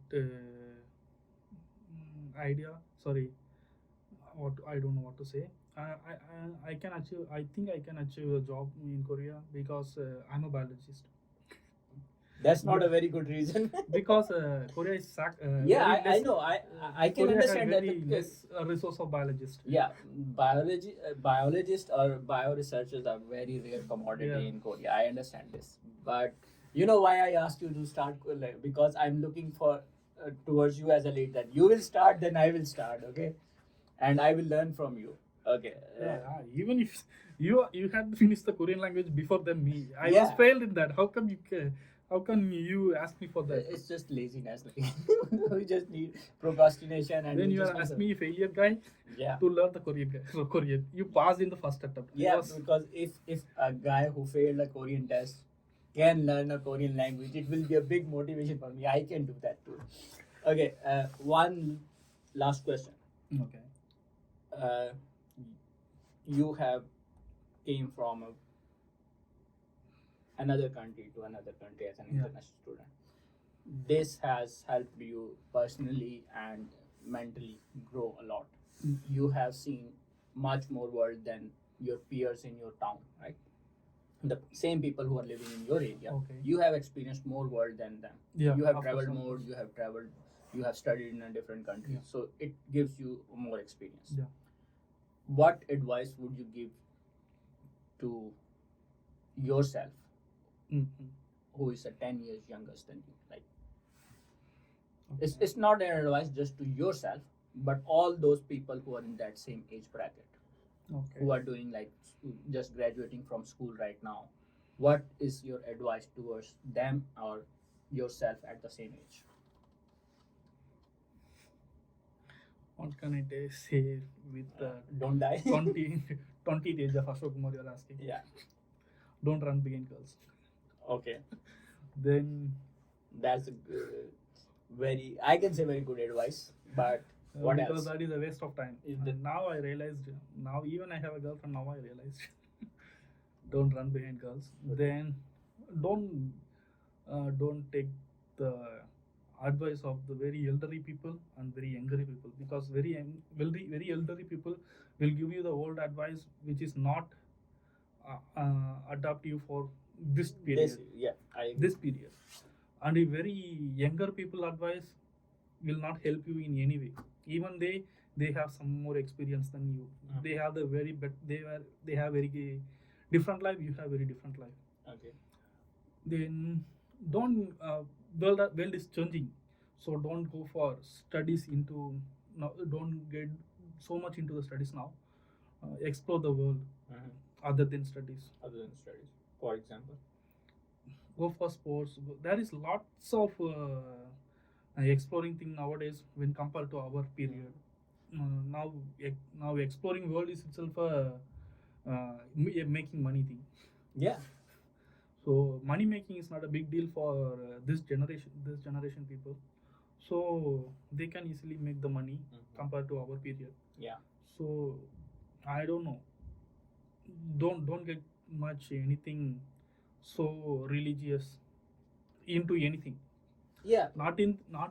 idea. Sorry, what I don't know what to say. I can achieve. I think I can achieve a job in Korea because I'm a biologist. That's not a very good reason. Because Korea is I know. I can Korea understand has that. very less resource of biologists. Yeah, biologists or bioresearchers are very rare commodity in Korea. I understand this, but you know why I asked you to start? Because I'm looking for towards you as a lead. That you will start, then I will start. Okay, and I will learn from you. Okay. Even if you had to finish the Korean language before than me, I was Yeah. failed in that. How come you? How come you ask me for that? It's just laziness. We just need procrastination, and Then we you just are need asking me failure guy Yeah. to learn the Korean. You passed in the first attempt. Yeah, because if a guy who failed a Korean test can learn a Korean language, it will be a big motivation for me. I can do that too. Okay, one last question. Okay. You have came from another country to another country as an international student. This has helped you personally and mentally grow a lot. You have seen much more world than your peers in your town, right? The same people who are living in your area. Okay. You have experienced more world than them. Yeah, You have of traveled course, of more. course. You have traveled. You have studied in a different country. Yeah. So it gives you more experience. Yeah. What advice would you give to yourself, who is 10 years younger than you? Like, it's not an advice just to yourself, but all those people who are in that same age bracket, who are doing like just graduating from school right now. What is your advice towards them or yourself at the same age? What can I say with Don't die. 20 age of Ashok Kumar you're asking? Yeah. Don't run behind girls. Okay. Then That's a very, I can say very good advice, but What because else? that is a waste of time. Is the- Now I realized. Now even I have a girlfriend. Now I realized. Don't run behind girls. Then don't take the advice of the very elderly people and very younger people, because very elderly people will give you the old advice which is not adapt you for this period. I agree. This period, and the very younger people advice will not help you in any way. Even they have some more experience than you. They have the they have very different life. You have very different life. Okay. Then don't world is changing, so don't go for studies into no, don't get so much into the studies now. Explore the world other than studies. Other than studies, for example. Go for sports. There is lots of exploring thing nowadays when compared to our period. Now exploring world is itself a making money thing. Yeah. So money making is not a big deal for this generation people. So they can easily make the money compared to our period. Yeah. So I don't know. Don't get much anything so religious into anything. Yeah. Not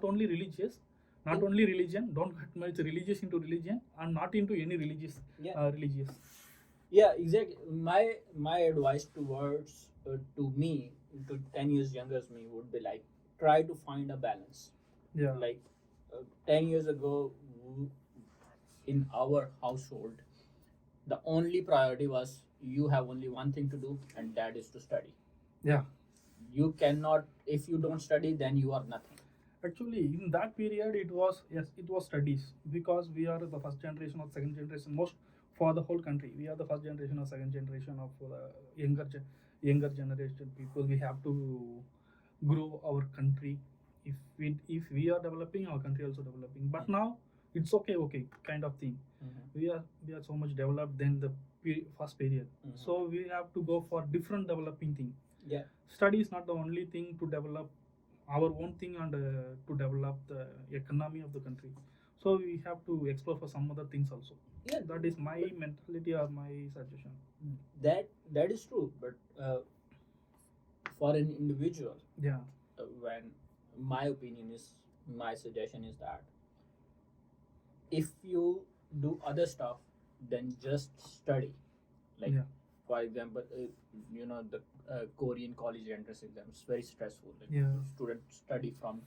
only religious, not only religion. Don't get much religious into religion, and not into any religious. Yeah. Religious. Yeah, exactly. My advice towards to me, to 10 years younger as me, would be like, try to find a balance. Yeah. Like 10 years ago, in our household, the only priority was you have only one thing to do, and that is to study. Yeah. You cannot, if you don't study, then you are nothing. Actually, in that period, it was studies, because we are the first generation or second generation. Most for the whole country, we are the first generation or second generation of younger generation people. We have to grow our country. If we are developing, our country also developing. But now it's okay kind of thing. We are so much developed than the first period. So we have to go for different developing thing. Yeah. Study is not the only thing to develop our own thing and to develop the economy of the country. So we have to explore for some other things also. Yeah. That is my mentality or my suggestion. That is true, but for an individual, Yeah. When my suggestion is that if you do other stuff, then just study. Like, Yeah. for example, the Korean college entrance exam is very stressful. Like, Yeah. students study from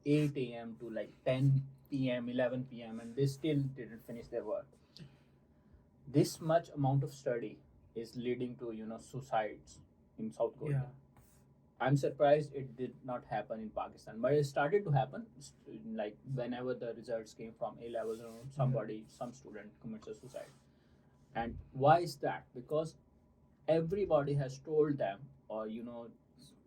8 a.m. to like 10 p.m., 11 p.m., and they still didn't finish their work. This much amount of study is leading to suicides in South Korea. Yeah. I'm surprised it did not happen in Pakistan, but it started to happen. Like whenever the results came from A levels, some student commits a suicide. And why is that? Because everybody has told them, or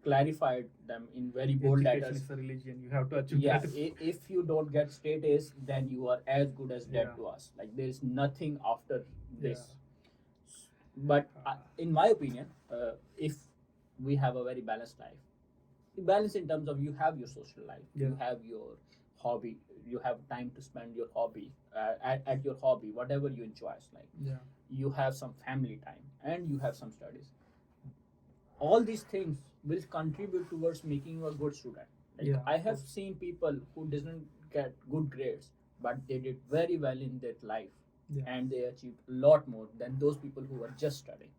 clarified them in very bold Education letters. is a religion. You have to achieve Yeah, that. if you don't get straight A's, then you are as good as dead Yeah. to us. Like there is nothing after this. Yeah. But in my opinion, if we have a very balanced life, balance in terms of you have your social life, Yeah. you have your hobby, you have time to spend your hobby at your hobby, whatever you enjoy. Like Yeah. you have some family time and you have some studies. All these things will contribute towards making you a good student. Like, Yeah, I of have course. seen people who didn't get good grades, but they did very well in their life, Yeah. and they achieved a lot more than those people who were just studying.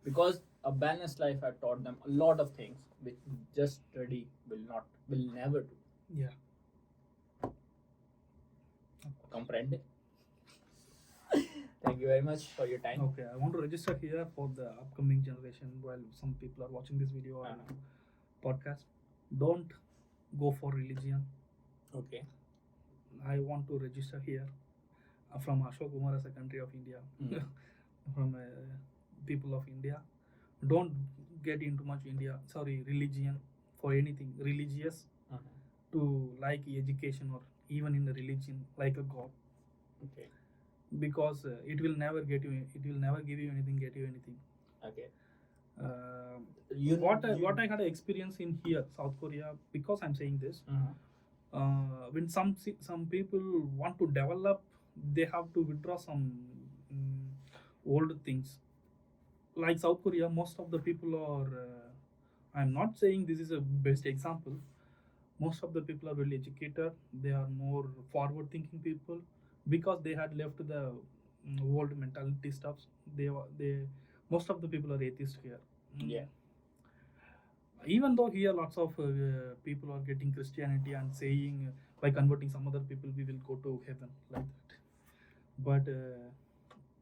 Because a balanced life had taught them a lot of things which just study will never do. Yeah. Comprende? Thank you very much for your time. Okay, I want to register here for the upcoming generation while some people are watching this video or podcast. Don't go for religion. Okay. I want to register here from Ashok Kumar as a country of India, from people of India. Don't get into much religion for anything religious to like education or even in the religion like a god. Okay. Because it will never give you anything, get you anything. Okay. What I had experience in here, South Korea, because I'm saying this, when some people want to develop, they have to withdraw some mm, old things. Like South Korea, most of the people are. I'm not saying this is a best example. Most of the people are really educated. They are more forward-thinking people because they had left the old mentality stuffs. They most of the people are atheist here. Yeah. Even though here lots of people are getting Christianity and saying by converting some other people we will go to heaven like that. But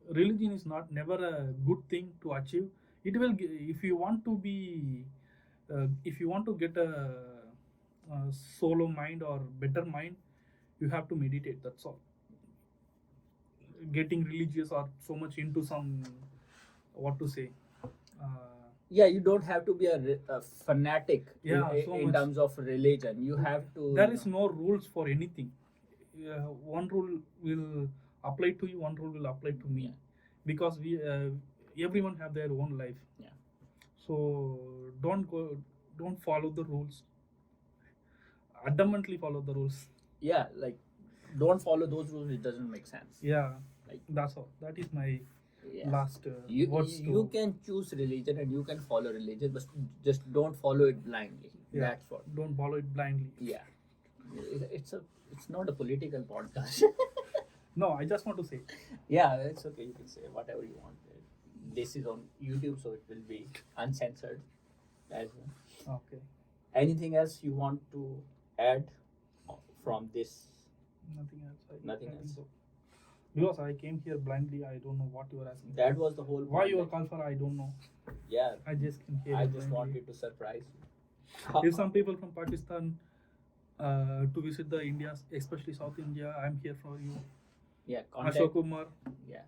religion is not never a good thing to achieve. It will if you want to be if you want to get a solo mind or better mind, you have to meditate. That's all. Getting religious or so much into some what to say. Yeah, you don't have to be a fanatic Yeah, so in much. terms of religion. You have to. There is no rules for anything. One rule will apply to you, one rule will apply to me, Yeah. because we everyone have their own life. Yeah. So don't follow the rules. Adamantly follow the rules. Yeah, like don't follow those rules. It doesn't make sense. Yeah, Like that's all. That is my yeah. last You words. you can choose religion and you can follow religion, but just don't follow it blindly. Yeah. That's what. Don't follow it blindly. Yeah. It's not a political podcast. No, I just want to say. Yeah, it's okay. You can say whatever you want. This is on YouTube, so it will be uncensored as well. Okay. Anything else you want to add from this? Nothing else. Nothing I think else. so. Because I came here blindly, I don't know what you are asking. That was the whole Why point. you are called for, I don't know. Yeah, I just came here. I just blindly. wanted to surprise you. If some people from Pakistan to visit the India, especially South India, I'm here for you. Yeah, contact. Ashok Kumar, Yeah,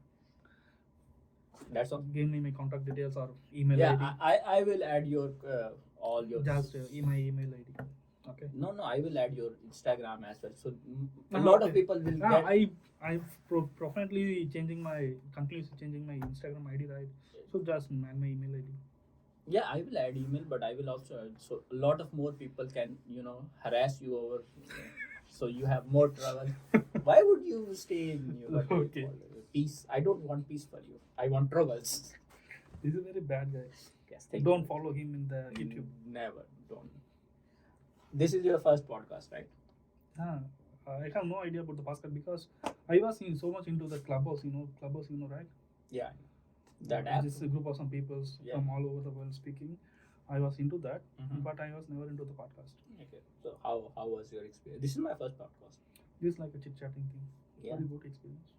that's all. give me my contact details or email Yeah, ID. I will add your all your. Just my email ID. Okay. No, I will add your Instagram as well. So a Ah, lot of okay. people will Ah, get. I'm profoundly continuously changing my Instagram ID, right? So just my email ID. Yeah, I will add email, but I will also add, so a lot of more people can harass you over. So you have more trouble. Why would you stay in your Okay. peace? I don't want peace for you. I want troubles. This is a very bad guy. Yes, thank Don't you. follow him in the YouTube. Never. Don't. This is your first podcast, right? Ah, I have no idea about the basket because I was in so much into the clubhouse, right? Yeah. That app. This is a group of some people Yeah. from all over the world speaking. I was into that, Mhm. but I was never into the podcast. Okay. So how was your experience? This is my first podcast. This is like a chit chatting thing. Yeah. Very good experience.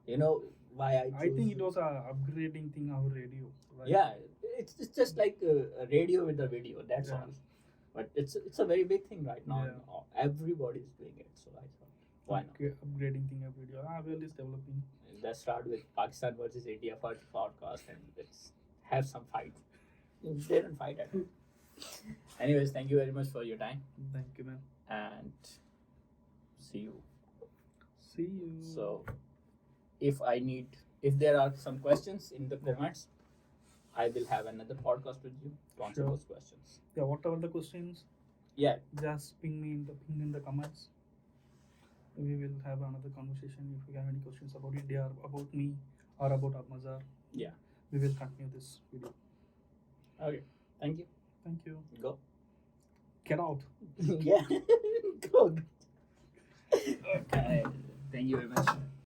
You know why I I chose. think it was a upgrading thing our radio. Right? Yeah, it's just like a radio with a video. That's Yeah. all. But it's a very big thing right now. Yeah. Everybody's doing it. So I thought, why not? Upgrading thing our radio. Well, it's developing. Let's start with Pakistan versus India for the podcast and let's have some fight. They didn't fight at all. Anyways, thank you very much for your time Thank you, man. and see you. See you. So if there are some questions in the comments, I will have another podcast with you to answer Sure. those questions. Yeah, whatever the questions, Yeah, just ping in the comments. We will have another conversation. If you have any questions about India, or about me, or about Mazar, yeah. we will continue this video. Okay. Thank you. Thank you. Go. Get out. Yeah. Go. Thank you very much.